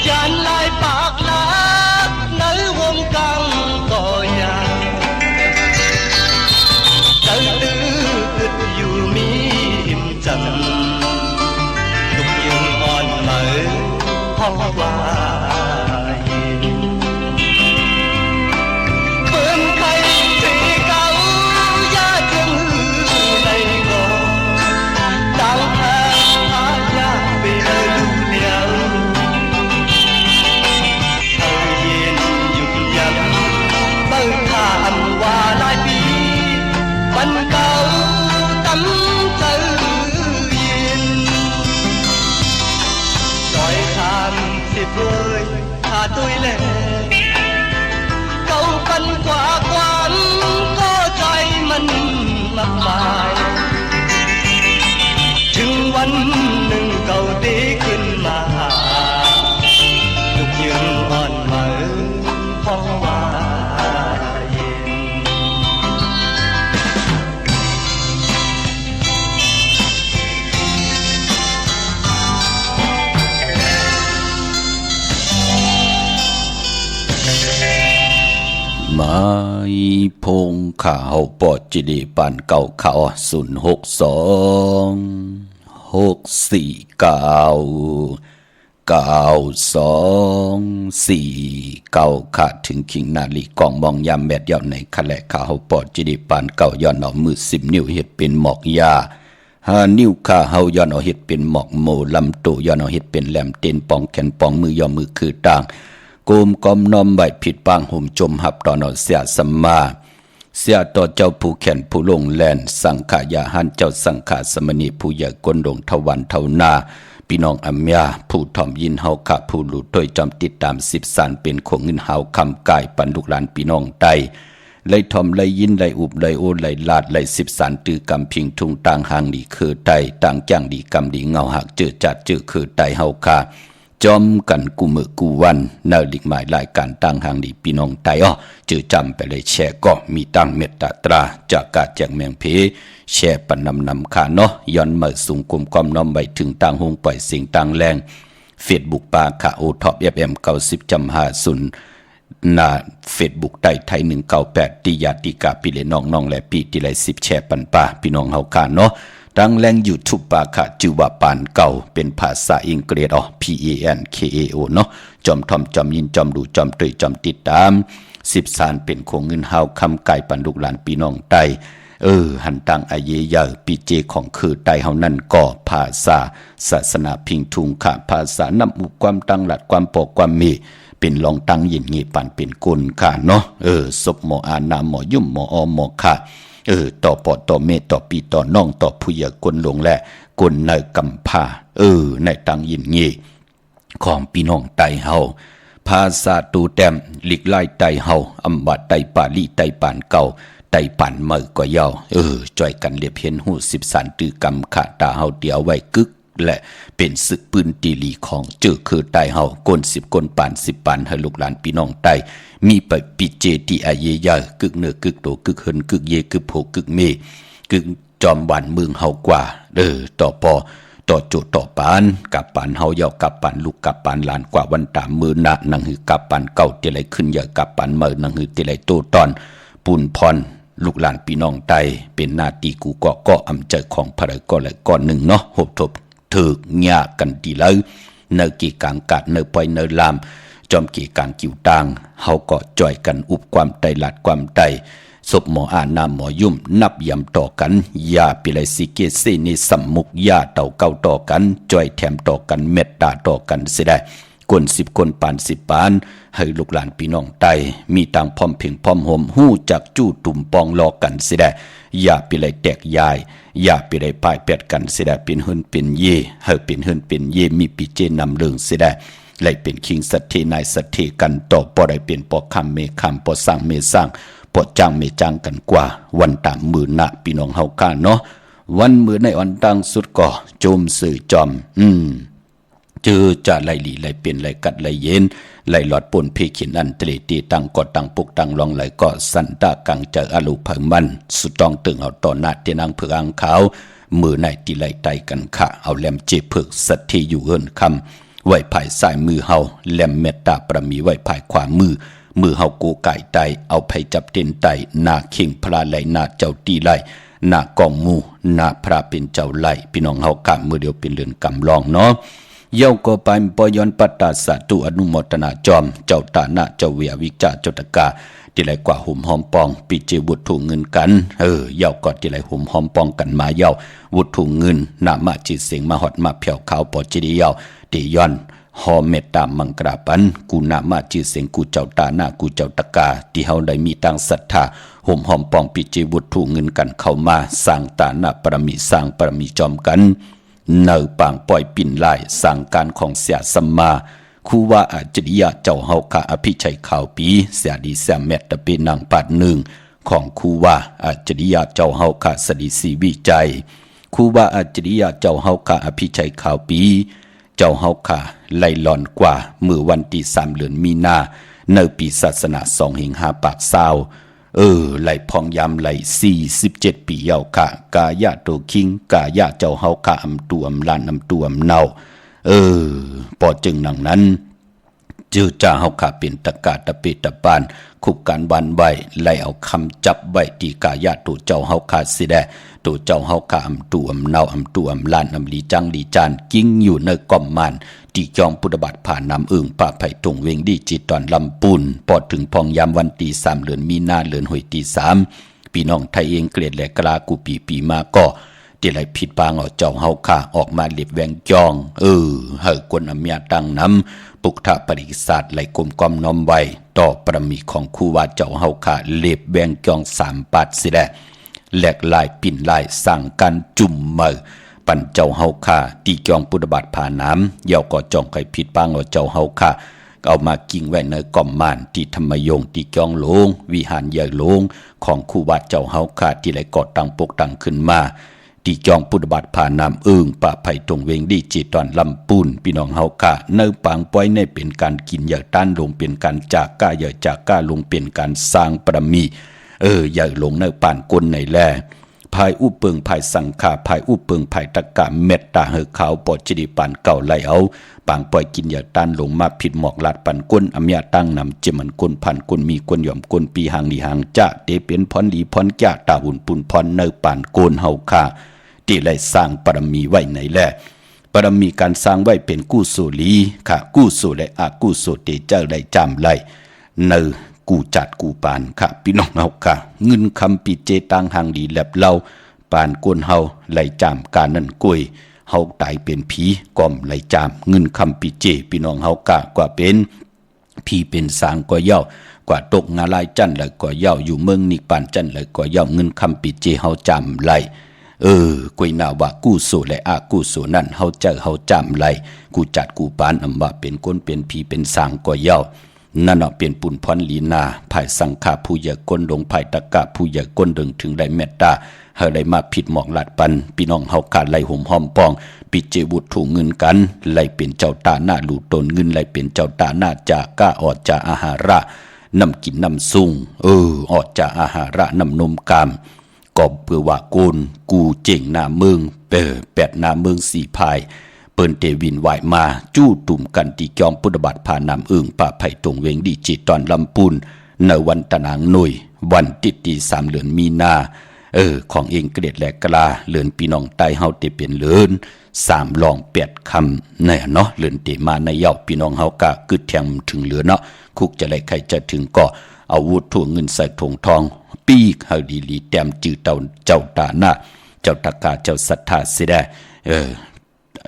Chán lại bạc nát nơi vuông căng có nhà Trời tư cứt dù mi hiểm trần Lúc nhưng hòn mở hông hoa yên Bơm khay chỉ cao giá chân này ngò Tặng hàng á giá về nơi lưu liao Bắn cao tắm tự nhiên Rồi than xịp ơi tha tôi lệ câu bắn quả quán có trái mình mập mài chừngวันหนึ่งเก่าตีขึ้นมาลูกยืนอ่อนไหมห้องว่ามาพงข่าวปอดจิดีปานเก่าข่าว062 649 92 4 9ขาดถึงคิงนาลีกองมองยามแมดยาวในคะแลข่าวปอดจิดีปานเก่าย้อนเอามือ10 นิ้วเฮ็ดเป็นหมอกยา หานิ้วขาเฮาย้อนเอาเฮ็ดเป็นหมอกโมลำโตย้อนเอาเฮ็ดเป็นแหลมเต็นปองแขนปองมือย่อมือคือต่างโกมกอมน้อมไว้ผิดปางห่มจมหับตอนเอาเสียสัมมาเสียต่อเจ้าผู้แขนผู้ลงแลนสังขายาหันเจ้าสังขาสมณีผู้ใหญ่กนดงทวันเทานาพี่น้องอัมยาผู้ถ่อมยินเฮาขะผู้หลุดโดยจำติดตาม10สารเป็นของเงินเฮาคำกายปันลูกหลานพี่น้องใดไล่ถ่อมไล่ยินไล่อุบไล่โอไล่ลาดไล่10สารตือกำพิงทุงต่างหางดีคือใดต่างจ้างดีกำดีเงาหักเจอจัดเจอคือใดเฮาคาจอมกันกูมือกูวันเนาลิกหมายรายการต่างหางดีพี่น้องใดเจอจำไปเลยแชร์ก็มีตั้งเมตตาตราจากกาแจงแมงเพแชร์ปันนำขาเนาะย้อนมาสูงกลมความน้อมไปถึงต่างหงปล่อยสิ่งต่างแรงเฟซบุ๊กปาขาโอท็อปFM 90.50หน้าเฟซบุ๊กไทย198ติยาติกาปิเลน้องและปีติไล10แชร์ปันป่าพี่น้องเฮาขาเนาะดังแรง YouTube ปาขาจือว่าปานเก่าเป็นภาษาอังกฤษPANKAO เนาะจอมทอมจอมยินจอมดูจอมตรีจอมติดตาม10สารเป็นคงเงินเฮาคำกายปันลูกหลานพี่น้องใต้หันตังอาเยยาปีเจของคือใต้เฮานั่นก็ภาษาศาสนาพิงทุงค่ะภาษานำอุความตั้งหลัดความปกความมีเป็นลองตั้งยินงีปันเป็นกุลค่ะเนาะศพหมออานาหมอยุ่มหมออหมอค่ะต่อปอต่อเมต่อปีต่อน้องต่อผู้ใหญ่กลลงและกลในกำพาในตั้งยินงีของพี่น้องใต้เฮาภาษาตูแต้มหลีกไล่ไตเฮาอำบัดไตปาลีไตปานเก่าไตปานเมื่อก็ยาวจ่อยกันเรียบเห็นหู10สารตือกำขาตาเฮาเดียวไว้กึกและเป็นศึกปืนตีลีของเจอคือไตเฮาก้น10ก้นปาน10ปานให้ลูกหลานพี่น้องไตมีไปปิเจติอาเยยากึกเนื้อกึกโตกึกเฮินกึกเยกึกโผกึกเมกึกจอมหวานเมืองเฮากว่าต่อปอต่อโจต่อปานกับปานเฮาเยากับปานลูกกับปานหลานกว่าวันตามมือนะนังหือกับปานเก่าเตไหลขึ้นเยอะกับปานเมื่อนังหือเตไหลโตตอนปูนพรลูกหลานพี่น้องไตเป็นหน้าตีกูก็อำใจของพระก็และก้อนหนึ่งเนาะหบทบถึกหยากันดีเลยเนกีกางกัดเนปอยเนลามจอมกีกางกิวต่างเฮาก็จ่อยกันอุบความไตหลัดความไตศพหมออานาหมอยุ่มนับยำต่อกันยาปิไลสิเกเซนิสัมมุกยาเต่าเก่าต่อกันจ่อยแถมต่อกันเม็ดตาต่อกันเสียได้คน10คนปาน10ปานให้ลูกหลานพี่น้องไตมีต่างพร้อมเพียงพร้อมห่มหู้จากจู้ตุ่มปองรอกันเสียได้อย่าปิไลแตกยายอย่าปิไลปลายแปดกันเสียได้เป็นเฮินเป็นเย่ให้เป็นเฮินเป็นเย่มีปิเจนำเรื่องเสียได้ไล่เป็นคิงสัตเทนายสัตเทกันต่อปอได้เป็นปอคำเมคำปอสร้างเมสร้างปอจ้างเมจ้างกันกว่าวันตามมือหน้าพี่น้องเฮาก้าเนาะวันมือในวันตั้งสุดก็โจมสื่อจอมเจอจะไล่หลีไล่เป็นไล่กัดไล่เย็นไล่หลอดปนเพขินอันเตลีตีตังกอดตังปุกตังลองไหลก็สันตากังเจออลูเพิ่มมันสุดต้องตึงเอาต่อหน้าเตียนางเผือกอังขาวมือในตีไล่ไตกันค่ะเอาแหลมเจ็บเผือกสัตที่อยู่เอินคำไว้ภายซ้ายมือเฮาแหลมเมตตาประมีไว้ภายขวามือเฮาโกไก่ไตเอาไผจับเต็นไตหน้าเข่งพระไหลหน้าเจ้าตีไหลหน้ากองมูหน้าพระเป็นเจ้าไหลพี่น้องเฮากะมือเดียวเป็นเรือนกำลองเนาะเย้าก็ไปปยอนปัตตาสาตุอนุโมทนาจอมเจ้าตาหน้าเจ้าเวียวิจาเจ้าตะกาที่ไหลกว่าหุ่มหอมปองปิเจวุฒถุเงินกันเย้าก็ที่ไหลหุ่มหอมปองกันมาเย้าวุฒถุเงินนามาจิตเสียงมาหอดมาเพียวขาวปอจิริเย้าตีย้อนหอเมตตามังกราปันกูนามาจิตเสียงกูเจ้าตาหน้ากูเจ้าตะกาที่เฮาได้มีตั้งศรัทธาหุ่มหอมปองปิเจวุฒถุเงินกันเข้ามาสร้างตาหน้าปรมีสร้างปรมีจอมกันเนื้อปางปล่อยปิ่นลายสั่งการของเสียสัมมาคูว่าอาจริยะเจ้าเฮาคาอภิชัยข่าวปีเสียดีเสียเม็ดตะเป็นนางปัดหนึ่งของคูว่าอาจริยะเจ้าเฮาคาสดีสีวิจัยคูว่าอาจริยะเจ้าเฮาคาอภิชัยข่าวปีเจ้าเฮาคาไล่หลอนกว่าเมื่อวันที่3 เดือนมีนาในปีศาสนา2/5ปากซาวไหลพองยำไหล47 ปีเยาวค่ะกายะโตคิงกายะเจ้าเฮาค่ะอำตัวอำลานอำตัวอำเนาปอจึงหนังนั้นจือจ่าเฮาค่ะเป็นตะกาตะเปตะปานคุบการวันไว้ไหลเอาคำจับไว้ที่กายะตัวเจ้าเฮาค่ะสิแดตัวเจ้าเฮาค่ะอำตัวอำเนาอำตัวอำลานอำลีจังลีจานกิ้งอยู่ในกอมมันที่จองพุทธบัตรผ่านน้ำอึ่งป่าไผ่ตรงเวงดีจิตตอนลำปูนปอดถึงพองยามวันที่3 เดือนมีนาเดือนหวยที่3พี่น้องไทยเองเกลียดและกลากูปีมาก็ ที่ไหลผิดปางเอาเจ้าเฮาค่าออกมาเล็บแวงจองเฮากวนอเมียตั้งนำปุกทะปริศาสตร์ไหลกลมกอมน้อมไว้ต่อประมีของครูว่าเจ้าเฮาค่าเล็บแวงจอง3ปัดสิแลแหลกลายปิ่นลายสั่งกันจุ่มมือปันเจ้าเฮาค่าตีจองปุตบัตผ่าน้ำเยาก็จองไข่ผิดปางเอาเจ้าเฮาค่าเอามากิ้งไว้ในกล่อมม่านที่ธรรมยงที่จองโลงวิหารใหญ่โลงของครูบาเจ้าเฮาค่าที่ไหลก่อตั้งปกตั้งขึ้นมาที่จองพุทธบาทผ่านน้ำปะไผ่ตรงเวงดีจีตอนลำปูนพี่น้องเฮาค่าเนื้อปางป้อยในเป็นการกินอย่าต้านลงเป็นการจากก้าอย่าจากก้าลงเป็นการสร้างประมีอย่าลงเนื้อป่านกลในแลภายอุเปิงภายสังขาภายอุเปิงภายตะกะเม็ดตาเหือขาวปอดจิดิปันเก่าไหลเอาปางปล่อยกินอย่าต้านลงมาผิดหมอกลาดปันก้นอเมียตั้งนำเจมันก้นพันก้นมีก้นหย่อมก้นปีหางลีหางจะเตเป็นพรลีพรจะตาหุ่นปุ่นพรเนื้อป่านโกนเฮาค่าที่ได้สร้างปรมีไว้ไหนแลปรมีการสร้างไว้เป็นกู้โสลีค่ะกู้โสและอากู้โสเตเจ้าได้จำไลเนื้อกูจัดกูปานค่ะพี่น้องเฮาค่ะเงินคำปีเจตังหางดีแลบเล่าปานกวนเฮาไหลจามการนั่นกุยเฮาตายเป็นผีก่อมไหลจามเงินคำปีเจพี่น้องเฮากะกว่าเป็นผีเป็นสางก็เย่ากว่าตกงาลายจันเลยก็เย่าอยู่เมืองนิปานจันเลยก็เย่าเงินคำปีเจเฮาจำไหลกุยนาว่ากู้โสและอากู้โสนั่นเฮาเจอเฮาจำไหลกูจัดกูปานอำว่าเป็นก้นเป็นผีเป็นสางก็เย่านั่นเปลี่ยนปุ่นพรลีนาภายสังฆาผู้ใหญ่ก้นลงภายตะกะผู้ใหญ่ก้นดึงถึงได้เมตตาเฮาได้มาผิดหมอกลาดปันพี่น้องเฮาขาดไหลห่มห้อมปองปิเจบุตรถูกเงินกันไหลเป็นเจ้าตาหน้าหลูตนเงินไหลเป็นเจ้าตาหน้าจากก้าออดจากอาหาระนำกินนำซุ่งออดจากอาหาระนำนมกามก็เพื่อว่าโกนกูเจ๋งหน้าเมืองแปดหน้าเมืองสี่พายเปิ้นเตวินไหวมาจู้ตุ่มกันที่จอมพุทธบาทผ่านน้ำป่าไผ่ตรงเวงดีจิตตอนลำปูนในวันตะนางหน่วยวันติดที่3เดือนมีนาของเองเกรดแหลกกลาเลือนพี่น้องไตเฮาเตเป็นเลือน3ลอง8คำเนี่ยเนาะเลือนเตมาในเย้าพี่น้องเฮากะกึดแทงถึงเหลือเนาะคุกจะไรใครจะถึงก็เอาวุธถ่วงเงินใส่ถุงทองปีกเฮาดีลีแต้มจื้อเจ้าตาหน้าเจ้าตะกาเจ้าศรัทธาสิได้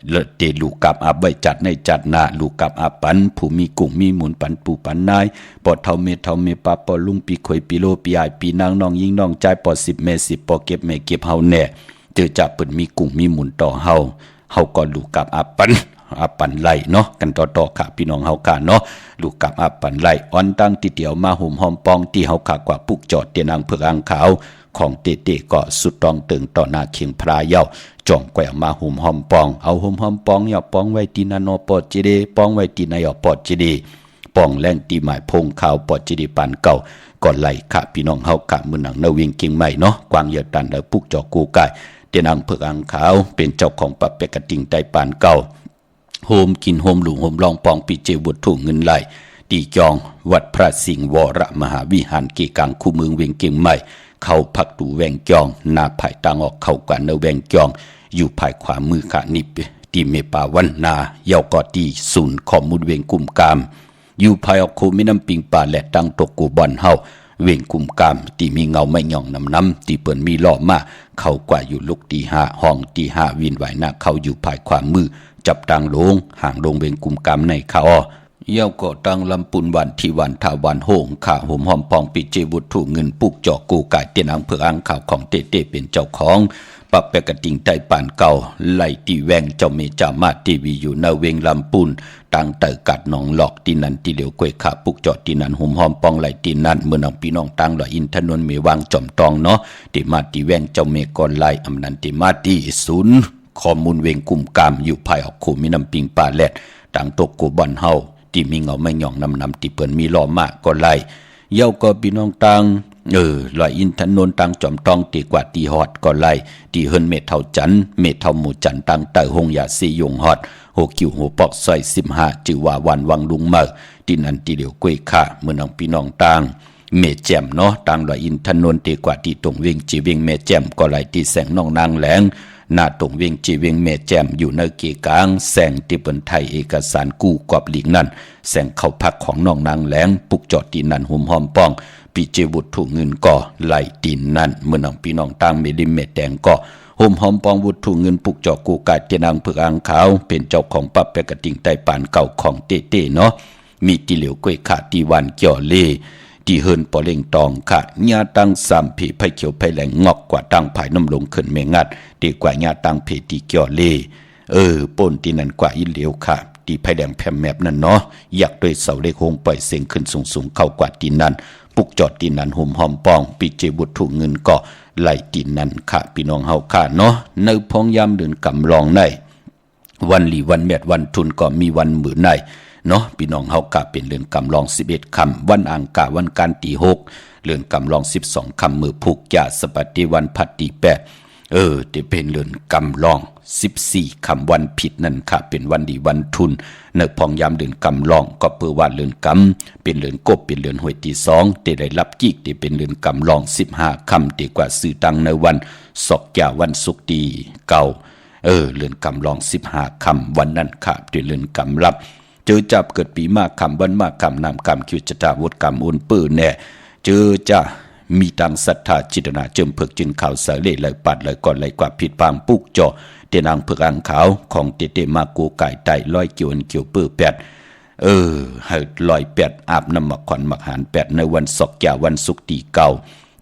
เลเตลูกกับอาใบจัดในจัดนาลูกกับอาปันผู้มีกุ้งมีหมุนปันปูปันนายปอดเท่าเมปาปอลุงปีข่อยปีโลปีอายปีนางน้องยิงน้องใจปอ10เม10ปอเก็บเมเก็บเฮาแน่เจอจะเปิ้นมีกุ้งมีหมุนต่อเฮาก็ลูกกับอาปันไล่เนาะกันต่อค่ะพี่น้องเฮากะเนาะลูกกับอาปันไล่อ่อนตั้งติเดียวมาห่มหอมปองที่เฮากะกว่าปุกจอดเตียนางเผือกอ่างขาวของเตก็สุดตองตึงต่อหน้าเคียงพระเย้าจ่องแกวมาหุ่มหอมปองเอาหุ่มหอมปองอย่าปองไว้ตีนานอปอดจิเดปองไว้ตีนายอปอดจิเดปองแรงตีหมายพงขาวปอดจิเดปานเก่าก่อนไหลค่ะพี่น้องเฮากะมือหนังนาเวียงเก่งใหม่เนาะกวางเหยียดตันแล้วปุกจอกูกายเตนางเผือกอ่างขาวเป็นเจ้าของปะเปกระติงไตปานเก่าโฮมกินโฮมหลุงโฮมลองปองปีเจบุตรถูกเงินไหลตีจองวัดพระสิงห์วรมหาวิหารเกกังคู่เมืองเวียงเก่งใหม่เข้าพักดูแวงจองนาภายตังออกเข้ากว่าเนแวงจองอยู่ภายขวามือขานิบที่เมปาวันนาเยาวกอตีศูนย์ข้อมูลเวงกุมกามอยู่ภายออกโคมิน้ำปิงป่าและตั้งตกกูบอนเฮาเวงกุมกามที่มีเงาไม่หย่องน้ำที่เปิ่นมีล้อมาเข้ากว่าอยู่ลุกตี5ห้องตี5วินไหวหน้าเข้าอยู่ภายขวามือจับตังลงห่างลงเวงกุมกามในขาอ้อเย้าก็ตั้งลำปุนวันที่วันทาวันโหงข่าห่มหอมปองปิเจบุตรถูกเงินปุกจอกกูกายเตียนอังเพื่ออังข่าวของเตเป็นเจ้าของปับแปกระติงไตป่านเก่าไล่ตีแวงเจ้าเมจามาทีวีอยู่ในเวงลำปุนตั้งเตอกัดหนองหลอกตีนันตีเหลียวกวยขาปุกจอดตีนันห่มหอมปองไล่ตีนันเมื่อน้องพี่น้องตั้งลอยอินทนนเมวางจอมตองเนาะตีมาตีแวงเจ้าเมก่อนไล่อำนันตีมาตีศูนย์ข้อมูลเวงกุมกามอยู่ภายออกโคมิน้ำปิงป่าแลดตั้งตกกูบอนเฮาที่มีเงาไม่หย่องนำที่เปิ่นมีล้อมากก็ไล่เย้าก็พี่น้องตังลอยอินทนนตังจอมตองตีกว่าตีฮอดก็ไล่ตีเฮินเมเท่าจันเมเท่าหมู่จันตังเตอหงยาซียงฮอดโหกิวโหปอกซอย15จือว่าวันวังลุงเมอตีนันตีเหลียวกวยค่าเมื่อน้องพี่น้องตังเมแจมเนาะตังลอยอินทนนตีกว่าตีตรงเวียงจีเวียงเมแจมก็ไล่ตีแสงน้องนางแหลงหน้าตรงเวียงจีเวียงเมแจมอยู่ในเกกลางแสงที่เปิ้นไทยเอกสารกู้กอบหลีกนั่นแสงเข้าพักของน้องนางแหลงปุกจอดตีนันหุ่มหอมป้องปีเจบุตรถูกเงินก่อไหลตีนนั่นเมื่อน้องพี่น้องตั้งเมลิเมแดงก็ โฮมหอมปองวุฒุเงินปุกจอกกูกาเจนางเผือกอ่างขาวเป็นเจ้าของปับแปกระติ่งไต้ปานเก่าของเต้ๆเนาะมีติเหลียวกล้วยขาตีวันเกี่ยวเล่ที่เฮินปอเล่งตองค่ะญาตั้งสามผีไผ่เขียวไผ่แหลงงอกกว่าตั้งภายน้ำลงขึ้นเมงัดดีกว่าญาตั้งเพตีเกี่ยวเล่ป่นที่นั่นกว่าอีเหลียวค่ะตีไผ่แดงแผ่แมบนั่นเนาะอยากด้วยเสาเล็กโฮงปล่อยเสียงขึ้นสูงเข้ากว่าตีนั้นปุกจอดตีนั้นห่มหอมปองปีเจบุตรถูกเงินก็ไหลตีนั้นค่ะพี่น้องเฮาค่ะเนาะในพองยามเดินกำลองในวันหลีวันแมดวันทุนก็มีวันมื้อในเนาะพี่น้องเฮากะเป็นเรือนกำลอง11คำวันอังคารวันการตี6เรือนกำลอง12คำมือผูกยาสปฏิวันพัดตี8ที่เป็นเรือนกำลอง14คำวันผิดนั่นค่ะเป็นวันดีวันทุนเนพองยามเรือนกำลองก็เพื่อว่าเรือนกำเป็นเรือนกบเป็นเรือนหวยตี2ที่ได้รับจิกที่เป็นเรือนกำลอง15คำดีกว่าซื้อตังในวันศอกยาวันศุกร์ดีเก่าเรือนกำลอง15คำวันนั้นค่ะที่เรือนกำรับเจอจับเกิดปีมากคำวันมากคำนามคำคิวจตาวุฒกรรมอุนปื้อแน่เจอจะมีตังศรัทธาจิตนาเจิมเผือกจินข่าวสายเล่เลยปัดเลยก่อนเลยกว่าผิดพางปุกจ่อเตนางเผือกอ่างขาวของเตมากูไก่ไตร้อยเกี่ยวเกี่ยวปื้อแปดให้ลอยแปดอาบน้ำหมักขวัญหมักหานแปดในวันศอกยาวันศุกร์ตีเก่า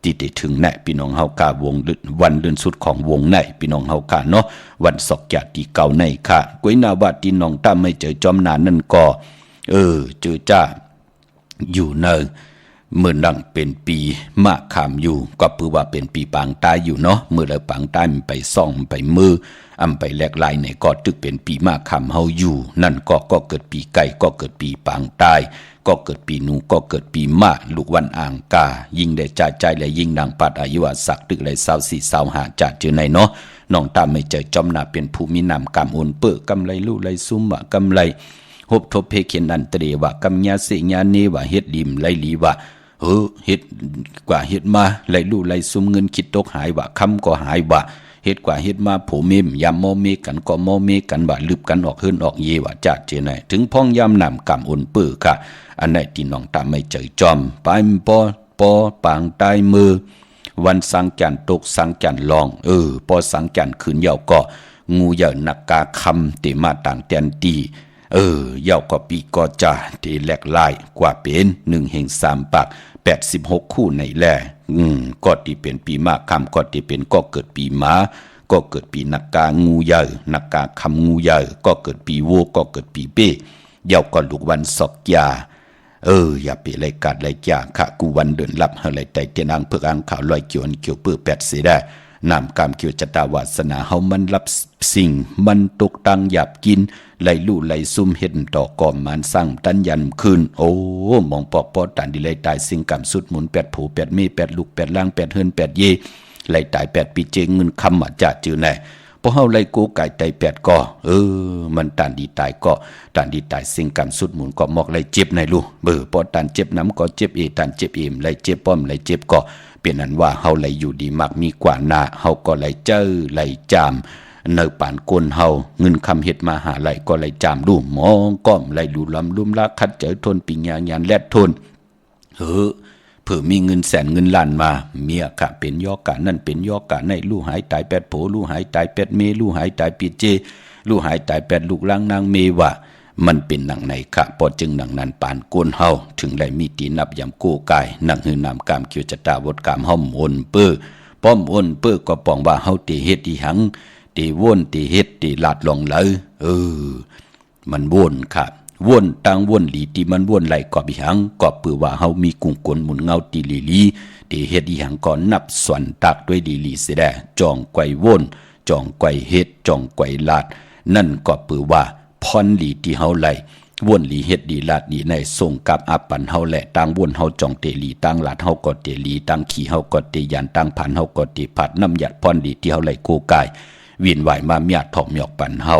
ที่ได้ถึงแน่พี่น้องเฮากาวงวันเดือนสุดของวงในพี่น้องเฮากาเนาะวันศอกยาตีเก่าในค่ะกุ้ยนาวาตีน้องตามไม่เจอจอมนานนั่นก็เจอจ้าอยู่ในเมื่อดังเป็นปีมะขามอยู่ก็ปือว่าเป็นปีปางตายอยู่เนาะเมื่อแล้วปางตายมันไปซ่องไปมือไปแลกลายในก็ตึกเป็นปีมะขามเฮาอยู่นั่นก็เกิดปีไก่ก็เกิดปีปางตายก็เกิดปีหนูก็เกิดปีมะลูกวันอ่างกายิ่งได้จ่ายใจและยิ่งดังปัดอายุสักตึกเลย24-25จ่าเจอในเนาะน้องตามไม่เจอจอมนาเป็นผู้มีนามกำโอนเปื้อกำไรลู่ไรซุ่มมะกำไรหบทบเพเขียนนันตเรว่ากำญาเสญาเนว่าเฮ็ดดิมไรลีว่าเฮ็ดกว่าเฮ็ดมาไรลู่ไรซุ่มเงินคิดตกหายว่าคำก็หายว่าเฮ็ดกว่าเฮ็ดมาผู้เมมยามมอเมกันก็มอเมกันว่าลืบกันออกเฮิรนออกเยว่าจ่าเจอในถึงพ้องยามนำกำโอนเปื้อค่ะอันไหนที่น้องตามไม่เจอจอมไปปอปางตายมือวันสังจันตกสังจันลองพอสังจันคืนเยาก็งูเหย่านักกาคำติมาต่างแตนตีเยาก็ปีก็จะที่แหลกลายกว่าเป็น1/3ปาก86คู่ในแลก็ที่เป็นปีมากคำก็ที่เป็นก็เกิดปีม้าก็เกิดปีนักกางูเหย่านักกาคำงูเหย่าก็เกิดปีวัวก็เกิดปีเป้เยาก็ลูกวันศอกยาอย่าไปไรกัดไรจ่าค่ะกูวันเดินลับอะไรแต่เตนางเผือกอ่างขาวลอยเกี่ยวเปื้อแปดเสียได้นำกามเกี่ยวจตาวาสนาเฮามันรับสิ่งมันตกตังหยาบกินไหลลู่ไหลซุ่มเห็ดต่อก่อมมันสั่งตันยันคืนมองปอตันดิเลยตายสิ่งกำสุดหมุน8ผู8เม8ลูก8ล่าง8เฮิรน8เยไหลตาย8ปีเจงเงินคำมาจ่าจือแน่พอเฮาไล่กูไก่ไต8ก็มันตันดีตายก็ตันดีตายสิ่งกำสุดหมุนก็มอกไล่เจ็บในลูพอตันเจ็บน้ำก็เจ็บตันเจ็บไล่เจ็บป้อมไล่เจ็บก็เป็นนั้นว่าเฮาไล่อยู่ดีมากมีกว่านาเฮาก็ไล่เจอไล่จามเนอป่านกวนเฮาเงินคำเฮ็ดมาหาไหลก็ไล่จามดูมองก้อมไล่ดูลำลุ่มละคัดเจอทนปิญญาญาณแลดทนเผื่อมีเงินแสนเงินล้านมาเมียกะเป็นยอกะนั่นเป็นยอกะในลู่หายตาย8โผลู่หายตาย8เมลู่หายตายปีเจลู่หายตาย8ลูกล้างนางเมว่ามันเป็นหนังไหนค่ะพอจึงหนังนั้นปานกวนเฮาถึงได้มีตีนับยำโกกายหนังหือนามกามเกี่ยวจตาวดกามห้อมโอนเปื้อป้อมโอนเปื้อก็ปองว่าเฮาตีเฮ็ดอีหังตีวนตีเฮ็ดตีลาดลงเลยมันวนค่ะวนตังวนหลีตีมันวนไหลก็บิหังก็เปื้อว่าเฮามีกุ้งกวนหมุนเงาตีลีตีเฮ็ดอีหังก็นับส่วนตักด้วยลีเสียได้จองไกววนจองไกวเฮ็ดจองไกวลาดนั่นก็เปื้อว่าพรหลีที่เฮาไหลวนหลีเฮ็ดดีลาดดีในส่งกับอัปปันเฮาแหละต่างวนเฮาจ่องเตลีต่างลาดเฮาก็เตลีต่างขี่เฮาก็เตยันต่างผ่านเฮาก็เตผัดน้ำหยัดพรหลีที่เฮาไหลโกกายเวียนไหวมาเมียดถอกหยอกปันเฮา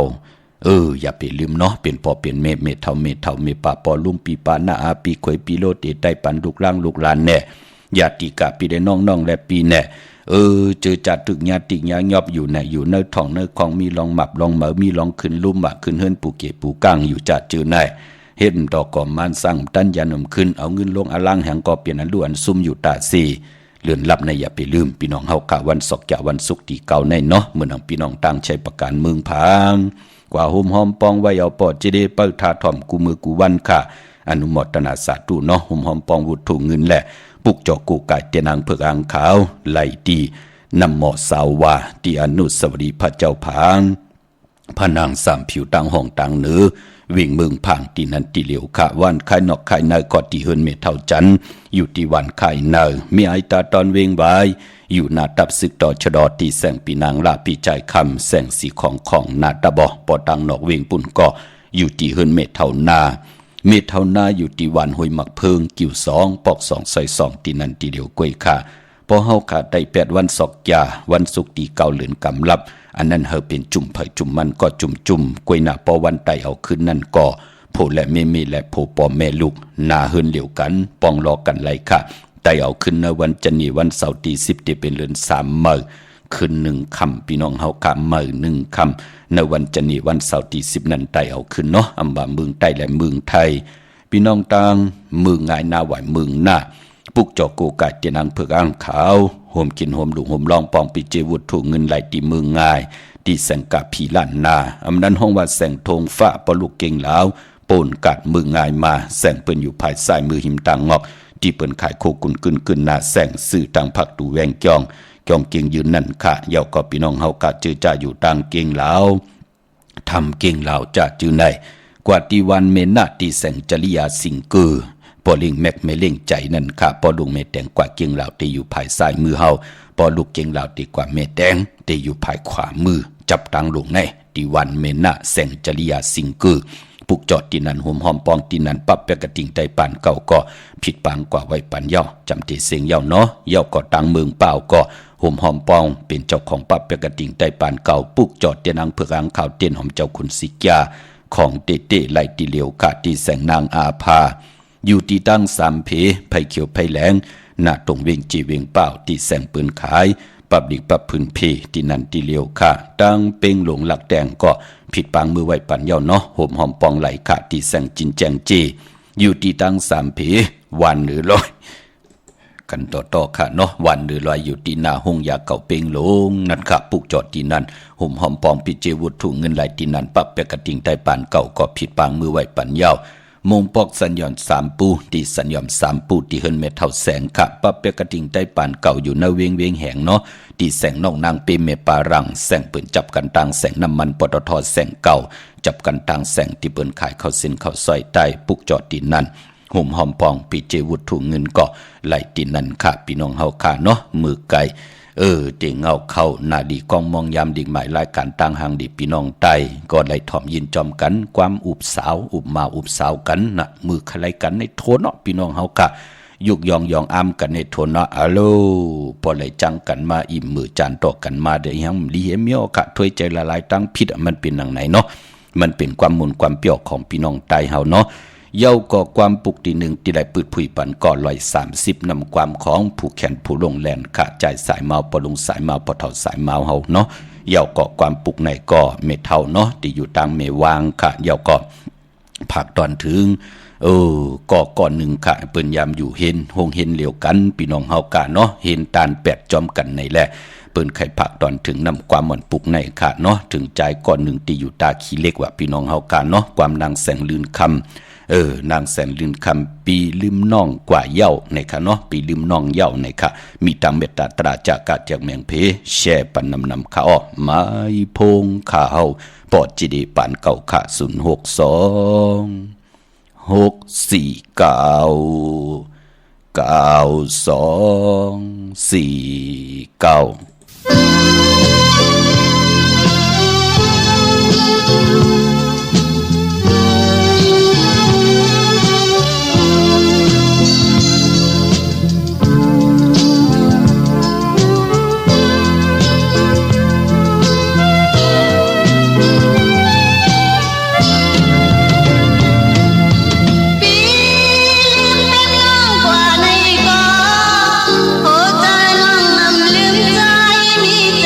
อย่าไปลืมเนาะเป็นพอเป็นเมเท่าเมปาปอลุมปีปานาอาปีขวยปีโลเตไตปันลูกล่างลูกหลานแน่ญาติกะปีได้น้องและปีแน่เจอจัดตึกญาติญายอบอยู่ไหนอยู่เนื้อทองเนื้อของมีลองหมับลองเหมามีลองขึ้นลุ่มหมักขึ้นเฮิรนปูเกปูก้างอยู่จัดเจอไหนเฮ็ดดอกก่อมมันสั่งตั้นยาหนุ่มขึ้นเอาเงินลงอลังแห่งก็เปลี่ยนอันล้วนซุ่มอยู่ตาซี เลื่อนลับในอย่าไปลืมพี่น้องเฮากะวันศกจะวันศุกร์ที่เก่าในเนาะเมื่อนังพี่น้องตั้งใจประการเมืองพังกว่าโฮมหอมปองไว้เอาปอดจะได้เปิดทาถ่อมกูมือกูวันค่ะอนุโมทนาสาธุเนาะโฮมหอมปองวุฒุเงินแหละปุกจอกูกายเตียนางเผือกอ่างขาวไหลดีนำหมอสาวว่าที่อนุสาวรีย์พระเจ้าผางพระนางสามผิวต่างห้องต่างเหนือวิ่งเมืองผางที่นันติเหลียวค่ะวันคายนอกคายในก็ที่เฮินเมเท่าจันอยู่ที่วันคายในมีไอตาตอนเวงไว้อยู่นาตับศึกต่อชดอตีแสงปีนางลาปีใจคำแสงสีของนาตาบอปอตังนอกเวงปุ่นก็อยู่ที่เฮินเมเท่านาเมเท่านาอยู่ที่วันห้วยหมักเพิงกิ่วสองปอกสองใส่สองที่นันติเหลียวกวยค่ะพอเฮาขาดได้8วันศอกยาวันศุกร์ที่เก่าเหลือนกำลับอันนั้นเฮาเป็นจุ่มไผจุ่มมันก็จุ่มกวยหน้าพอวันไตเอาขึ้นนั่นก็โผและเมและโผปอแม่ลูกนาเฮินเหลียวกันปองรอกันไหลค่ะไตเอาขึ้นในวันจันทร์วันเสาร์ที่10ที่เป็นเดือน3มื้อขึ้น1ค่ำพี่น้องเฮากะมื้อ1ค่ำในวันจันทร์วันเสาร์ที่10นั้นไตเอาขึ้นเนาะอำว่าเมืองไต้และเมืองไทยพี่น้องต่างเมืองง่ายหน้าไหวเมืองหน้าปุกจอกูกายเตียนางเผือกอ่างขาวโฮมกินโฮมดุโฮมลองปองปิเจวุฒถูกเงินไหลตีเมืองง่ายที่แสงกะผีล้านนาอำนั้นห้องว่าแสงธงฟ้าปลุกเก่งลาวโปนกัดมือง่ายมาแสงเปิ้นอยู่ภายซ้ายมือหิมต่างงอกที่เปิ้นขายโคกุนกึนหน้าแสงสื่อต่างพักตูแวงจ้องเก่งยืนนั่นค่ะเยาก็พี่น้องเฮากะจื้อจ้าอยู่ต่างเก่งลาวทำเก่งลาวจ้าจื้อในกว่าที่วันเมนาที่แสงจริยาสิงเกอปอลิงแม็กไม่เล่งใจนั่นค่ะปอลุงเมแตงกว่าเก่งเหล่าที่อยู่ภายซ้ายมือเฮาปอลูกเก่งเหล่าที่กว่าเมแตงที่อยู่ภายขวามือจับตังลงในที่วันเมนะแสงจริยาสิงเกอปุกจอดที่นั่นหอมหอมปองที่นั่นปั๊บเปกระติงไตปานเก่าก็ผิดปางกว่าไว้ปันเย้าจำที่เสียงเย้าเนาะเย้าก็ตังเมืองเปล่าก็หอมหอมปองเป็นเจ้าของปั๊บเปกระติงไตปานเก่าปุกจอดเตียนางเผือกอ่างขาวเตียนหอมเจ้าคุณสิกาของเตไหลที่เหลียวกะที่แสงนางอาภาอยู่ที่ตั้งสามเพไผ่เขียวไผ่แหลงหน้าตรงเวงจีเวงเป้าที่แสงปืนขายปับดิกปับพื้นเพที่นันที่เลียวค่ะตั้งเป่งหลงหลักแดงก็ผิดปางมือไว้ปันเย้าเนาะโหมหอมปองไหลค่ะที่แสงจินแจงจีอยู่ที่ตั้งสามเพวันหรือลอยกันต่อค่ะเนาะวันหรือลอยอยู่ที่หน้าห้องยาเก่าเป่งหลงนั่นค่ะปุกจอดที่นั่นโหมหอมปองพิเจวุฒถูกเงินไหลที่นั่นปับเปกระติงใต้ปานเก่าก็ผิดปางมือไว้ปันเย้ามงปอกสัญญอน3ปูที่สัญญอน3ปูที่เฮินเมเท่าแสงค่ะปั๊บเปกระติงใต้ปานเก่าอยู่ในเวียงแหงเนาะที่แสงนอกนางเปเมปารังแสงเปิ้นจับกันต่างแสงน้ำมันปตทแสงเก่าจับกันต่างแสงที่เปิ้นขายข้าวเส้นข้าวซอยใต้ปุกจอดที่นั่นห่มหอมปองปีเจวุฒถูกเงินก็ไหลที่นั่นค่ะพี่น้องเฮาค่ะเนาะมือไก่เตียงเงาเข้าหน้าดีกองมองยามดิ่งหมายรายการต่างหางดีพี่น้องไตก็ไหลถ่อมยินจอมกันความอุบสาวอุบมาอุบสาวกันนะมือใครกันในโทนเนาะพี่น้องเฮากะยุกยองอ้ำกันในโทนเนาะอะโลพอไหลจังกันมาอิ่มมือจานต่อกันมาได้ยังลีเอเมียวกะถ้วยใจละลายตั้งผิดมันเป็นหนังไหนเนาะมันเป็นความมุนความเปรี้ยวของพี่น้องไตเฮาเนาะเย้าก็ความปุกที่หนึ่งที่ได้ปืดผุยปันก่อ130นำความของผู้แขนผู้ลงแลนค่ะใจสายเมาปอลงสายเมาปอเท่าสายเมาเฮาเนาะเย้าก็ความปุกในก็เมเท่าเนาะที่อยู่ตามเมวางค่ะเย้าก็ผักตอนถึงก็ก่อนหนึ่งค่ะเปิ้นยามอยู่เห็นหงเห็นเหลียวกันพี่น้องเฮากะเนาะเห็นตาล8จอมกันในแหละเปิ้นไข่ผักตอนถึงนำความมันปุกในค่ะเนาะถึงใจก่อนหนึ่งที่อยู่ตาขี้เล็กว่าพี่น้องเฮากะเนาะความนางแสงลื่นคำนางแสนลืนคำปีลืมน้องกว่าเย้าในค่ะเนาะปีลืมน้องเย้าในค่ะมีตังเมตตาตราจากกาจากเมียงเพแช่ปันนำข้าอ้อไม้พงข้าวปอดจีดีปานเก่าค่ะใจมีใจ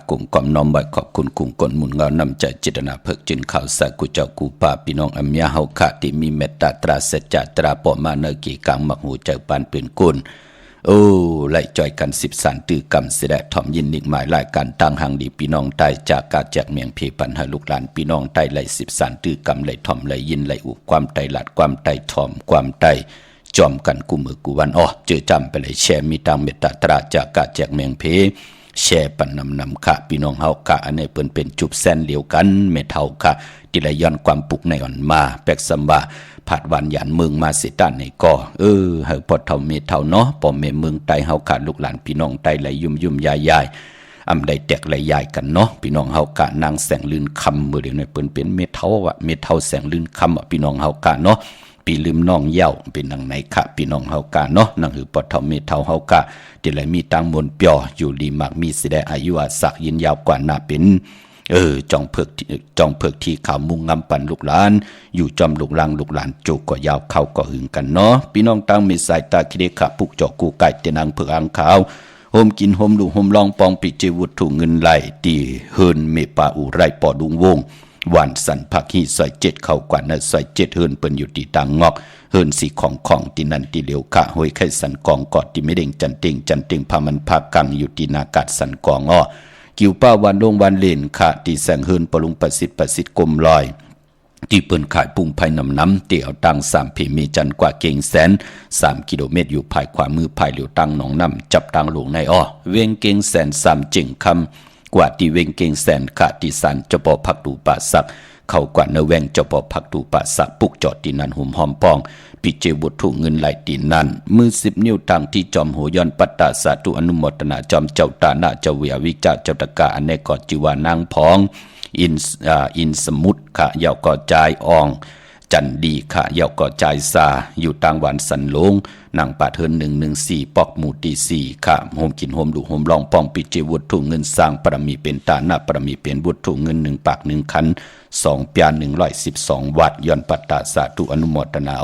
กุมก่อมน้อมไว้ขอบคุณกุ่งกลหมุนเงานำใจจิตนาเพิกจินข่าวสากุเจ้ากูป่าพี่น้องอัมยาเฮาคะที่มีเมตตาตราเสจตราปอมาเนกีกังมักหูเจ้าปานปืนกุลโอ้ไล่จอยกัน13ตื้อกรรมเสด็จถ่อมยินนิกหมายรายการตั้งหังดีพี่น้องใต้จากการแจกเมียงเพปันให้ลูกหลานพี่น้องใต้ไล่13ตื้อกรรมไล่ถ่อมไล่ยินไล่อุความใต้หลัดความใต้ถ่อมความใต้จอมกันกูมือกูวันเจอจำไปเลยแชร์มีตังเมตตาตราจากการแจกเมียงเพแชร์ปันนำค่ะพี่น้องเฮากะอันนี้เปิ้นเป็นจุบแซนเดียวกันเมเท่าค่ะที่ละย้อนความปุกในอ่อนมาแปกสำว่าผาดวันหยันเมืองมาเสด้านในก่อเฮาพอเท่าเมเท่าเนาะปอมเมเมืองใต้เฮาค่ะลูกหลานพี่น้องใต้ไหลยุ่มยายอำใดแตกไหลยายกันเนาะพี่น้องเฮากะนางแสงลื่นคำมื้อเดียวในเปิ้นเป็นเมเท่าเมเท่าแสงลื่นคำพี่น้องเฮากะเนาะปีลืมน้องเย้าเป็นนังไหนค่ะพี่น้องเฮากะเนาะนังหือปอเท่าเมเท่าเฮากะที่ไหลมีตังมนเปียวอยู่ดีมากมีสิได้อายุอาศักยินยาวกว่าหน้าเป็นจองเพิกที่ข่าวมุงงำปันลูกหลานอยู่จอมลูกหลานจูก็ยาวเข้าก็หึงกันเนาะพี่น้องตั้งมีสายตาคิเดขะปุกจอกกูไก่เตนังเผือกอังขาวโฮมกินโฮมดูโฮมลองปองปิเจวุฒถูเงินไหลตีเฮินเมปาอุไรปอดุงวงวันสันผักฮีซอย7เข้ากว่านะซอย7เฮินเปิ้นอยู่ที่ต่างงอกเฮินสีของที่นั่นที่เหลียวกะห้วยไข่สันกองกอดที่ไม่เด้งจันเต็งพามันพากังอยู่ที่นากาศสันกองกิวป้าวันลงวันเล่นค่ะที่แสงเฮินปลุงประสิทธิ์กลมลอยที่เปิ้นขายปุ้งภายน้ำเตี่ยวตัง3พิมีจันกว่าเก่งแสน3กิโลเมตรอยู่ภายขวามือภายเหลียวตังหนองน้ำจับตังหลวงในเวงเก่งแสน3จึงคำกว่าที่เวงเก่งแสนค่ะที่สันเจ้าปอพักดูป่าสักเข้ากว่าเนแวงเจ้าปอพักดูป่าสักปุกจอดที่นั่นหุ่มหอมปองปิเจบุตรถูกเงินไหลตีนั่นมือ10 นิ้วตังที่จอมโหย้อนปัตตาสาธุอนุโมทนาจอมเจ้าตานาเจ้าเวียวิจาเจ้าตะกาอันในกอจิวานางพองอินสมุทรขะเยาวก่อจายอองจันดีขะเยาวก่อจายซาอยู่ต่างหวานสันลงนางปาเทิน114ปอกหมู่ที่4ขะโฮมกินโฮมดูโฮมลองปองปิเจบุตรถูกเงินสร้างปรมีเป็นตาหน้าปรมีเป็นบุตรถูกเงิน1ปาก1คัน2 ปี112 วัดย้อนปัตตาสาธุอนุโมทนา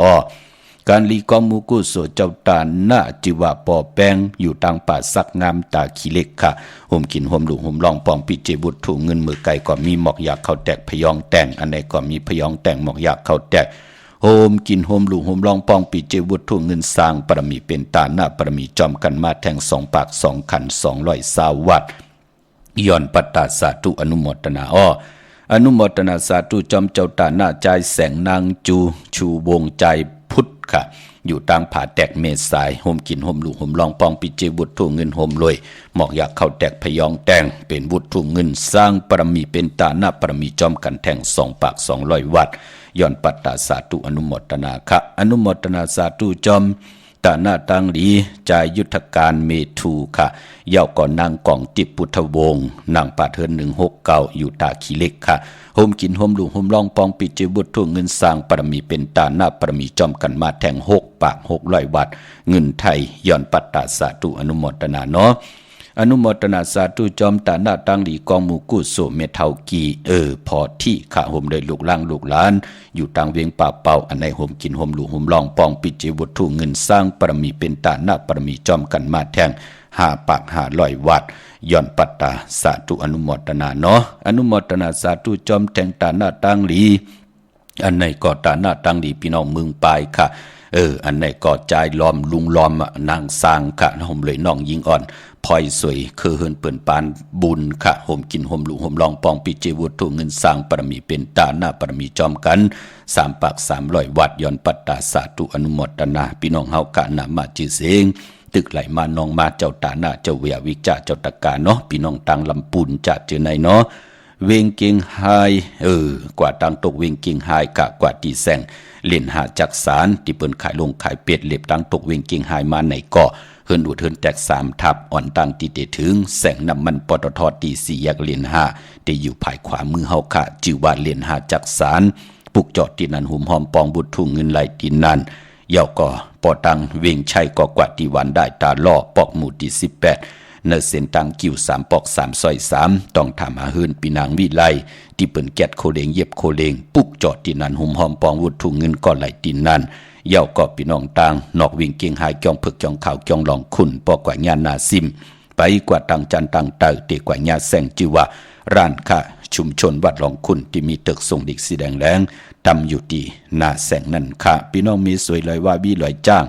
การลีกอมูกุโสเจ้าตาหน้าจิวะปอแปงอยู่ต่างป่าสักงามตาขี้เล็กค่ะโฮมกินโฮมดูโฮมลองปองปิเจบุตรถูกเงินมือไก่ก็มีหมอกอยากเข้าแตกพยองแต่งอันใดก็มีพยองแต่งหมอกอยากเข้าแตกโฮมกินโฮมดูโฮมลองปองปิเจบุตรถูกเงินสร้างปรมีเป็นตาหน้าปรมีจอมกันมาแทง2 ปาก 2 ขัน220 วัดย้อนปัตตาสาธุอนุโมทนาอนุโมทนาสาธุจอมเจ้าตาหน้าใจแสงนางชูวงใจพุทธค่ะอยู่ต่างผาแตกเมษายโฮมกินโฮมลูกโฮมลองปองปิเจบุตรถูกเงินโฮมรวยหมอกอยากเข้าแตกพยองแต่งเป็นบุตรถูกเงินสร้างปรมีเป็นตาหน้าปรมีจอมกันแทง2 ปาก 200 วัดย้อนปัตตาสาธุอนุโมทนาค่ะอนุโมทนาสาธุจอมตาหน้าตังดีใจยุทธการเมทูค่ะเย้าก่อนนางกองติปุถวงศ์นางปาเทิน169อยู่ตาขี้เล็กค่ะโฮมกินโฮมลูกโฮมลองปองปิเจบุตรถูกเงินสร้างปรมีเป็นตาหน้าปรมีจอมกันมาแทง6 ปาก 600 วัดเงินไทยย้อนปัตตาสาธุอนุโมทนาเนาะอนุโมทนาสาธุจอมตาหน้าตังดีกองมูกุโสเมเทากีพอที่ข้าโฮมได้ลูกหลานอยู่ต่างเวียงป่าเป่าอันในโฮมกินโฮมลูกโฮมลองปองปิเจบุตรถูกเงินสร้างปรมีเป็นตาหน้าปรมีจอมกันมาแทง5 ปาก 500 วัดย้อนปัตตาสาธุอนุโมทนาเนาะอนุโมทนาสาธุจอมแทงตาหน้าตังดีอันในก็ตาหน้าตังดีพี่น้องเมืองปลายค่ะอันในก็ใจล้อมลุงล้อมนางสร้างค่ะโฮมเลยน้องยิงอ่อนพลอยสวยคือเฮินเปิ่นปานบุญค่ะโฮมกินโฮมลูกโฮมลองปองปิเจวุฒถูกเงินสร้างปรมีเป็นตาหน้าปรมีจอมกัน3 ปาก 300 วัดย้อนปัตตาสาธุอนุโมทนาพี่น้องเฮากะนามาจือเสงตึกไหลมานองมาเจ้าตาหน้าเจ้าเวียวิจาเจ้าตะกาเนาะพี่น้องตังลำปูนจะเจอในเนาะเวงเกียงไฮกว่าตังตกเวงเกียงไฮกะกว่าตีแสงเล่นหาจักสารที่เปิ้นขายลงขายเป็ดเล็บตังตกเวงเกียงไฮมาในเกาะเฮินดูดเฮินแตก3 ทับอ่อนตังตีเตถึงแสงน้ำมันปตทตี4 แยกเลียน5ได้อยู่ภายขวามือเฮาค่ะจิวว่าเลียน5จักสารปุกจอดที่นั่นหุ่มหอมปองบุตรทุ่งเงินไหลที่นั่นเยาก็ปอตังเวงชัยก็กว่าที่วันได้ตาล่อปอกหมู่ที่18เนเส้นตังกิ้ว3 ปอก 3 ซอย 3ต้องถามหาเฮินปีนางวิไลที่เปิ้นแกดโคเลงเย็บโคเลงปุกจอดที่นั่นหุ่มหอมปองบุตรทุ่งเงินก็ไหลที่นั่นเย้าก็พี่น้องต่างนอกวิ่งเกียงหายจ้องเผือกจ้องขาวจ้องหลองขุ่นปอกว่าญาณนาซิม ไปกว่าต่างจันต่างเต่าเตกว่าญาแสงจือว่าร้านค้าชุมชนวัดหลองคุณที่มีตึกส่งเด็กสีแดงแรงทำอยู่ที่หน้าแสงนั่นค่ะพี่น้องมีสวยเลยว่าบี้ลอยจ้าง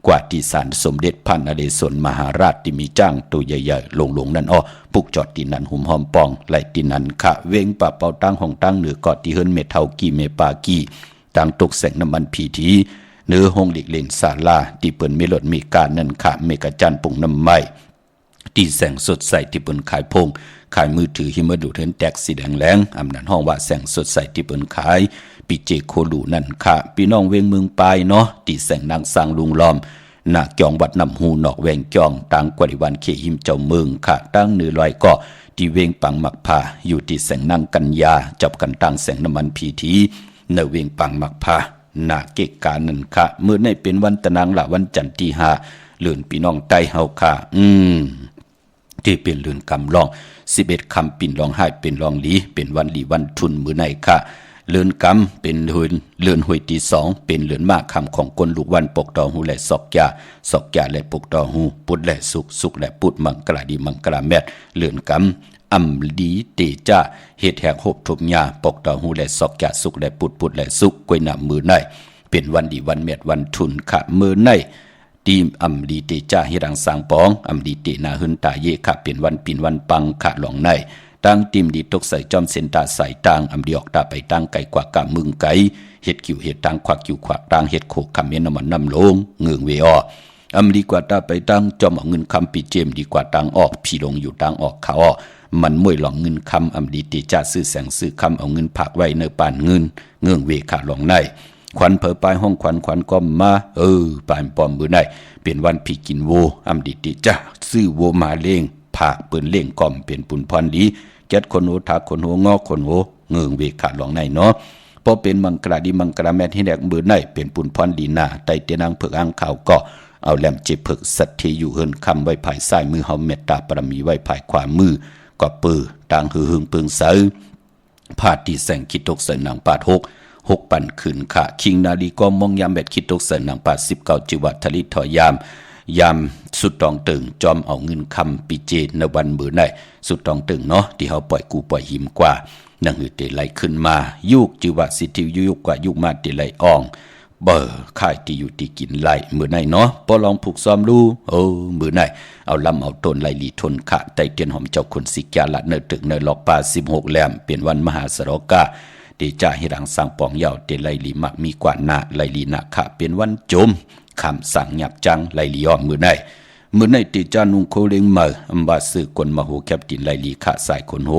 กว่าที่ศาลสมเด็จพระนเรศวรมหาราชที่มีจ้างตัวใหญ่ๆลงนั่นปุกจอดที่นั่นหุ่มหอมปองไหลที่นั่นค่ะเว้งป่าเป่าตั้งห้องตั้งเหนือกอดที่เฮิรนเมเทากีเมปากีต่างตกแสงน้ำมันพีทีเนื้อห้องหลีกเล่นศาลาที่เปิ้นมีรถมีการนั่นค่ะเมกะจันปุ่งน้ำไม้ที่แสงสดใสที่เปิ้นขายพงขายมือถือหิมะดูดเฮิรนแตกสีแดงแรงอำนั้นห้องว่าแสงสดใสที่เปิ้นขายปีเจโคลูนั่นค่ะพี่น้องเวงเมืองปายเนาะที่แสงนางสร้างลุงล้อมหน้าจองวัดน้ำหูนอกแวงจองต่างกว่าวันเขหิมเจ้าเมืองค่ะตั้งเนื้อลอยก็ที่เวงปังมักพาอยู่ที่แสงนางกัญญาจับกันตั้งแสงน้ำมันพีทีเนเวงปังมักพาหน้าเกกานั่นค่ะเมื่อในเป็นวันตะนางละวันจันทร์ที่5เลื่อนพี่น้องใต้เฮาค่ะที่เป็นเลื่อนกำลอง11คำปิ่นลองให้เป็นลองหลีเป็นวันหลีวันทุนมื้อในค่ะเลื่อนกำเป็นเลื่อนหวยที่2เป็นเลื่อนมากคำของคนลูกวันปกตอหูและศอกยาและปกตอหูปุดและสุกและปุดมังกลาดีมังกลาแมดเลื่อนกำอำดีเตจ้าเฮ็ดแหกหบทุบยาปกตอหูและศอกยาสุกและปุดและสุกกวยหน้ามือในเป็นวันดีวันแมดวันทุนค่ะมือในทีมอำดีเตจ้าเฮรังสางปองอำดีเตนาหึนตาเยค่ะเป็นวันปิ่นวันปังค่ะหลองในตั้งทีมดีตกใส่จอมเส้นตาใส่ตางอำดีออกตาไปตั้งไก่กว่ากะมึงไก่เฮ็ดกิ่วเฮ็ดตางควักกิ่วควักตางเฮ็ดโคกคำเมนน้ำมันน้ำลงเงืองเวออำดีกว่าตาไปตั้งจอมเอาเงินคำปีเจมดีกว่าตางออกพี่ลงอยู่ตางออกขาอ้อมันมวยหลองเงินคำอำดีเตจ้าซื้อแสงซื้อคำเอาเงินผักไว้เนื้อปานเงินเงืองเวขาหลองในขวัญเผอปลายห้องขวัญก็มาปานปอมมือในเป็นวันพี่กินโวอำดีเตจ้าซื้อโวมาเล่งผักเปิ้นเล่งก่อมเป็นปุ่นพรดีเจ็ดคนโหทักคนโหงอกคนโหเงืองเวขาหลองในเนาะพอเป็นมังกราดีมังกราแม่ที่แดกมือในเป็นปุ่นพรดีนาไตเตนางเผือกอ่างขาวก็เอาแหลมเจ็บเผือกสัตเทอยู่เฮินคำไว้ภายซ้ายมือเฮาเมตตาปรมีไว้ภายขวามือก็ปือต่างหึงเปิงเสาพาดที่แสงคิดตกใส่นางปาด6ปั่นขืนค่ะคิงนาลีก็มองยามแบบคิดตกใส่นางปาด19จิวัตทลิตถอยยามสุดตองตึงจอมเอาเงินคำปีเจในวันมือในสุดตองตึงเนาะที่เขาปล่อยกูปล่อยหิมกว่านังหือเตไหลขึ้นมายุกจิวะสิทิวยุกกว่ายุกมาเตไหลอ่องค่ายที่อยู่ที่กินไหลมือในเนาะพอลองผูกซ้อมรู้มือในเอาลำเอาต้นไหลลีทนขะไตเตียนหอมเจ้าคนสิกาละเนตึกเนหลอกปลา16แหลมเป็นวันมหาสรกาเดจ่าให้รังสังปองเยาเตไหลลีมักมีกว่านาไหลลีนาขะเป็นวันจมคำสั่งหยับจังไหลลีอ้อมมือในติจานุงโคเลงเมออำบาซื้อกวนมาโหแคบตินไหลลีขะสายคนโห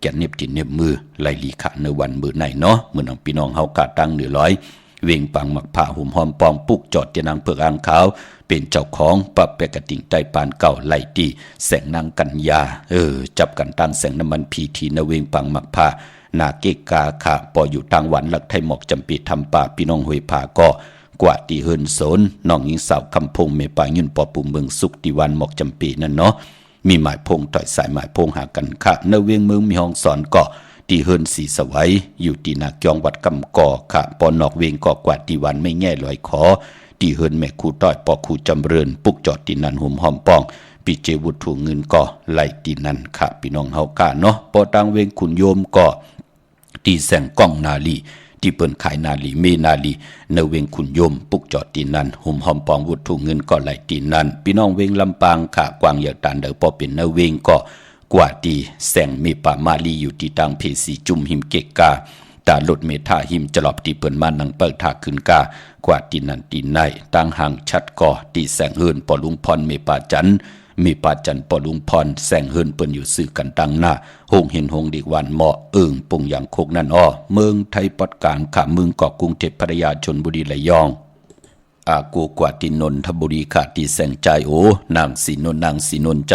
แกนเน็บตินเน็บมือไหลลีขะในวันมือในเนาะมือน้องพี่น้องเฮากะตั้ง100เวงปังมักผ้าห่มหอมปองปุกจอดเตียนางเผือกอ่างขาวเป็นเจ้าของปับแปกติ่งใต้ปานเก่าไหลตีแสงนางกัญญาจับกันตั้งแสงน้ำมันพีทีนเวงปังมักผ้านาเกกาค่ะปออยู่ทางหวันหลักไทยหมอกจำปีทำป่าพี่น้องห้วยผาก็กว่าตีเฮินโสนน้องหญิงสาวคำพงเมปายุ่นปอปุ่มเมืองสุขติวันหมอกจำปีนั่นเนาะมีหมายพงต่อยสายหมายพงหากันค่ะนเวงเมืองมีห้องสอนก็ตีเฮินสีสวัยอยู่ตีนาจองวัดกำก่อค่ะปอนอกเวงก็กว่าตีวันไม่แง่ลอยขอตีเฮินแม่ครูต้อยปอครูจำเริญปุกจอดตีนันหุ่มหอมปองปีเจวุฒถูเงินก็ไหลตีนันค่ะพี่น้องเฮากะเนาะปอตังเวงขุนโยมก็ตีแสงก้องนาลีที่เปิ้นขายนาลีเมนาลีเนเวงขุนยมปุกจอดตีนันหุ่มหอมปองวุฒถูเงินก็ไหลตีนันพี่น้องเวงลำปางค่ะกวางเหยาตันเดอพอเป็นเนเวงก็กว่าตีแสงมีป่ามาลีอยู่ที่ตังเพสีจุมหิมเกกาตาลดเมธาหิมจลอบที่เปิ้นมานังเปิดทาขึ้นกากว่าตีนันตีในตั้งห่างชัดก่อตีแสงเฮินปอลุงพรเมป่าจันมีปาจันปอลุงพรแสงเฮินเปิ้นอยู่ซื้อกันตั้งหน้าหงเห็นหงดีวันเหมาะปุงอย่างโคกนั่นเมืองไทยปอดกลางค่ะเมืองเกาะกรุงเทพพัทยาชลบุรีระยองอากูกว่าตินนทบุรีค่ะตีแสงใจนางสีนนใจ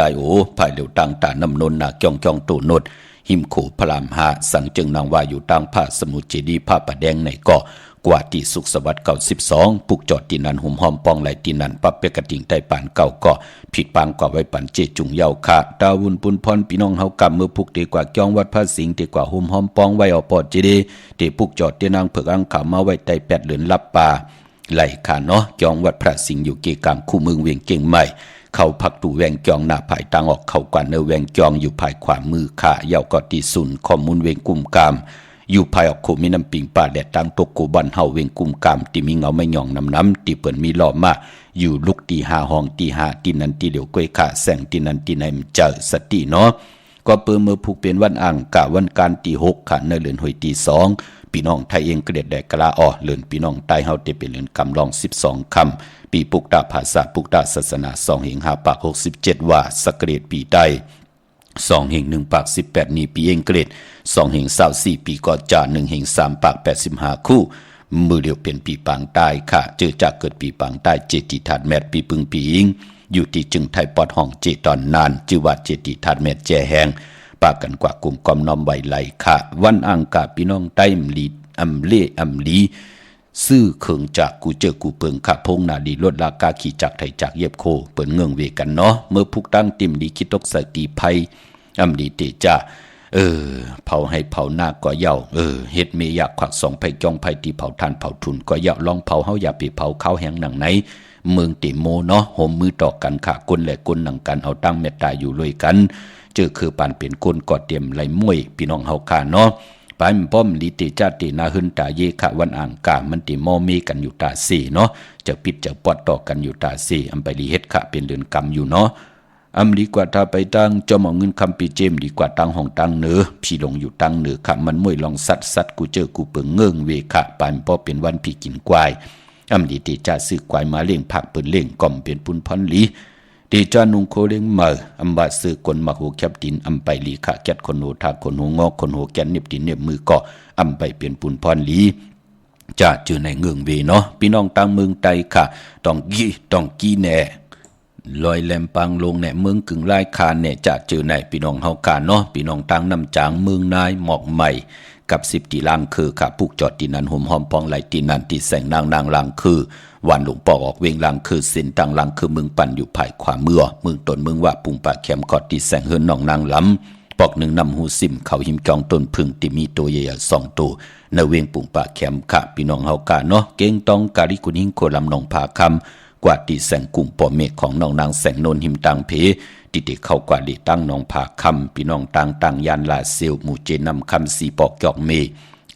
ภายเหลียวตั้งตาน้ำนนนาจ้องตูนดหิมโขพรามหาสังจึงนางว่าอยู่ตั้งผ้าสมุทรเจดีผ้าปะแดงในเกาะกว่าที่สุขสวัสดิ์92ปุกจอดตีนันหุ่มหอมปองไหลตีนันปับเปกระติ่งใต้ปานเก่าก็ผิดปางกว่าไว้ปันเจจุงเยาค่ะดาวุนปุนพรพี่น้องเฮากำเมื่อพุกเตกว่าจ้องวัดพระสิงห์เตกว่าหุ่มหอมปองไว้อปอดเจดีเตปุกจอดตีนางเผือกอ่างขาวมาไว้ใต้8เหลือนลับป่าไหลค่ะเนาะจ้องวัดพระสิงห์อยู่เกกลางคู่เมืองเวียงเก่งใหม่ เข้าพักตู่แวงจองหน้าภายตังออกเข้ากว่าเนแวงจองอยู่ภายขวามือค่ะเยาก็ตีศูนย์ข้อมูลเวงกุมกามอยู่ภายออกโคมีน้ำปิงป่าแดดตังตกโกบันเฮาเวงกุมกามที่มีเงาไม่หย่องน้ำที่เปิ่นมีล้อมาอยู่ลุกตี5ห้องตี5ตีนั้นตีเหลียวก้วยขาแสงตีนั้นตีไหนมันเจอสติเนาะก็เปิ่นเมื่อผูกเป็นวันอ่างกะวันการตี6ค่ะในเดือนหวยตี2พี่น้องไทยเองก็เด็ดแดกกะลาอ้อเลือนพี่น้องใต้เฮาได้เป็นเลือนคำลอง12คำปีปุกดาภาษาปุกดาศาสนา2เฮง5ปาก67ว่าสกเรดปีใต้2เฮง1ปาก18นี้ปีเองเกรด2เฮง24ปีก่อจ่า1เฮง3ปาก85คู่มือเดียวเป็นปีปางใต้ค่ะเจอจากเกิดปีปางใต้เจติธาตุแมดปีปึงปีอิงอยู่ที่จึงไทยปอดห้องเจตอนนานชื่อว่าเจติธาตุแมดแจแหงปากกันกว่ากลุ่มกอมน้อมไหวไหลค่ะวันอังกาพี่น้องใต้มลีอำเล่อำลีซื้อเขิงจากกูเจอกูเปิงค่ะพงนาดีลดลากาขี่จากไทยจากเย็บโคเปิดเงืองเวกันเนาะเมื่อพุกตั้งติมดีคิดตกใส่ตีไพอำลีเตจ่าเผาให้เผาหน้าก็เย่าเฮ็ดเมอยากขวัก2ไผจ้องไผตีเผาทานเผาทุนก็เย่าลองเผาเฮาอย่าไปเผาข้าวแห้งหนังไหนเมืองเตโมเนาะโหมมือต่อกันค่ะคนและคนหนังกันเอาตั้งเมตตาอยู่เลยกันเจอคือปานเป็นคนกอดเตรียมไหลมวยพี่น้องเฮาค่ะเนาะปานป้อมลิติจาตินาหึนตาเยคะวันอ่างกามันติมอเมกันอยู่ตาสีเนาะจะปิดจะปอดต่อกันอยู่ตาสีอำไปลีเฮ็ดค่ะเป็นเดือนกรรมอยู่เนาะอำดีกว่าถ้าไปตั้งจอมเอาเงินคำปีเจมดีกว่าตั้งห้องตั้งเหนือพี่ลงอยู่ตั้งเหนือค่ะมันมวยลองสัดกูเจอกูเปิงเงื่องเวค่ะปานป้อเป็นวันพี่กินควายอำดีติจาซื้อควายมาเลี้ยงผักเปิ้นเลี้ยงก่อมเป็นปุนพรลีตีจานุงโคเลี้ยงเมื่ออำบาซื้อกลมาหูแคบดินอำไปลีค่ะแกดคนหูทาคนหูงอกคนหูแกนเน็บดินเน็บมือก็อำไปเป็นปุนพรลีจะเจอในเงื่องเวเนาะพี่น้องตั้งเมืองไตค่ะต้องกี้แน่ลอยแหลมปังลงแหน่เมืองกึ่งไล่คานเนี่ยจะเจอในพี่น้องเฮาคานเนาะพี่น้องตั้งน้ำจางเมืองนายหมอกใหม่กับ10ตีลังคือค่ะผูกจอดตีนันห่มหอมปองไหลตีนันตีแสงนางลังคือวันหลวงปอกออกเวงลังคือสินตังลังคือเมืองปั่นอยู่ภายขวาเมืองตนเมืองว่าปุงปากแคมกอดตีแสงเฮิรนน้องนางล้ำปอกหนึ่งนำหูซิมเขาหิมจองต้นพึ่งที่มีตัวใหญ่ๆ2ตัวในเวงปุงปากแคมค่ะพี่น้องเฮาคานเนาะเก่งต้องการิกุนิงโคลำนองผาคำกว่าตีแสงกลุ่มปอเมฆของน้องนางแสงโนนหิมตังเพติเด็กเข้ากว่าดีตั้งน้องผาคำพี่น้องต่างยานลาเซลหมู่เจนำคำสีปอกจอกเม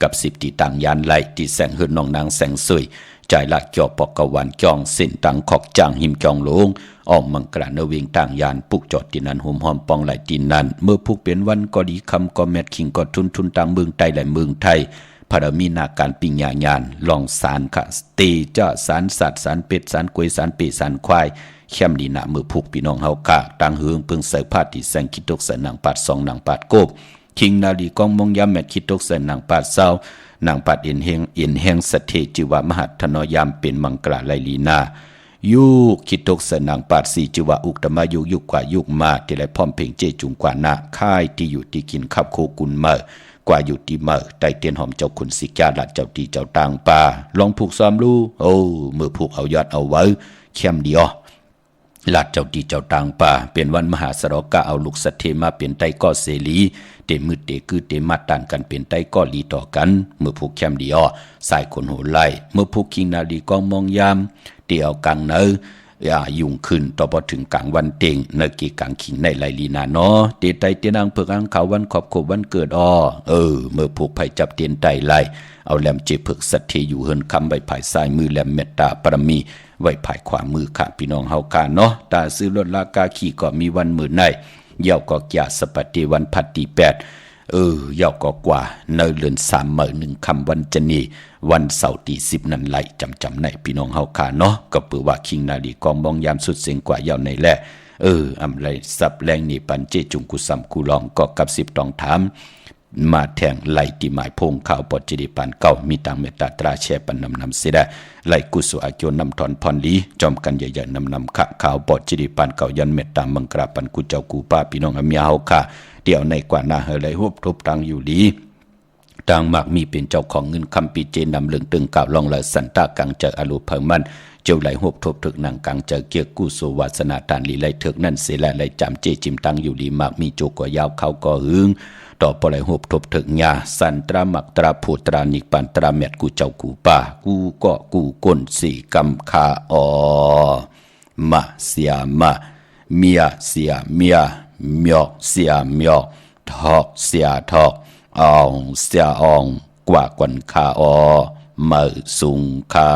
กับ10ตีต่างยานไหลตีแสงเฮิรนน้องนางแสงสวยใจละจอปอกกวันจองเส้นตังขอกจางหิมจองโลงออกมังกรนเวงต่างยานปุกจอดตีนันหอมหอมปองไหลตีนันเมื่อพุกเป็นวันก็ดีคำก็แมทคิงก็ทุนต่างเมืองไทยและเมืองไทยพระมีนาการปิญญาญาณลองสารค่ะตีจ้าสารสัตว์สารเป็ดสารกวยสารปีสารควายเข้มดีนะมือผูกพี่น้องเฮากะต่างเฮืองเพิ่งใส่ผ้าที่แสงคิดตกใส่นางปัด2นางปัดโกบคิงนาลีกองมงยามแมทคิดตกใส่นางปัดเศร้านางปัดเอ็นแห่งสเทจิวามหัตถนยามเป็นมังกรไลลีนายุคิดตกใส่นางปัด4จิวาอุกตมายุกว่ายุกมาที่ไรพร้อมเพ่งเจจุงกว่านาค่ายที่อยู่ที่กินขับโคกุนเมื่อกว่าอยู่ที่เมื่อไตเตียนหอมเจ้าขุนสิกาลัดเจ้าตีเจ้าต่างป่าลองผูกซ้อมรู้มือผูกเอายอดเอาไว้เข้มดีอ๋อลัดเจ้าตีเจ้าต่างป่าเป็นวันมหาสรกะเอาลูกสัตเทมาเป็นไตก็เสรีเตมือเตคือเตมาตันกันเป็นไตก็ลีต่อกันมือผูกเข้มดีอ๋อสายคนโหไล่มือผูกคิงนาลีกองมองยามเตียวกังเนอยุ่งขึ้นต่อพอถึงกลางวันเต็งในกีกลางขิงในไลลีนาเนาะเตไตเตนางเผือกอังเขาวันขอบขบวันเกิดเมื่อผูกไผ่จับเตียนไตไลเอาแหลมเจเผือกสัตเทอยู่เฮินคำใบไผ่ซ้ายมือแหลมเมตตาปรมีไว้ไผ่ขวามือค่ะพี่น้องเฮาคาเนาะตาซื้อรถลากาขี่ก็มีวันมือในเย่าก็ยาสปฏิวันพัดตี8ยาวก็กว่าในเดือน3มื้อ1ค่ำวันจันนีวันเสาร์ที่10นั่นไหลจำในพี่น้องเฮาคาเนาะก็เปือว่าคิงนาลีกองมองยามสุดเสียงกว่ายาวในแลอำไรสับแรงนี่ปันเจจุงกุสัมกุลองก็กับ10ต้องถามมาแทงไหลที่หมายพงข่าวปอดจิริปันเก่ามีตังเมตตาตราแชปันนำเสดไหลกุสุอาโยนำถอนพรลีจอมกันใหญ่ๆนำขะข่าวปอดจิริปันเก่ายันเมตตามังกราปันกุเจ้ากูป้าพี่น้องอเมียเฮาค่ะเดี๋ยวในกว่านาเฮไหลฮบทบตังอยู่ลีต่างมากมีเป็นเจ้าของเงินคำปีเจนำเลืองตึงก่าวลองละสันตากังเจออารมณ์เพิ่มมันเจ้าไหลฮบทบถึกนางกังเจอเกียกู้โสวาสนาทานลีไหลถึกนั่นเสละไหลจำเจจิมตังอยู่ลีมากมีโจกว่ายาวเข้าก็หึงต่อปไหลหบทบถึงยาสันตรามักตราผูตรานิปันตราเม็ดกูเจ้ากูป่ากูก็กูก้นสี่กำคามาเสียมา เมียเสียเมียเมียกเสียเมียกทอกเสียทอกอองเสียอองกว่ากวนคาออมือสุงคา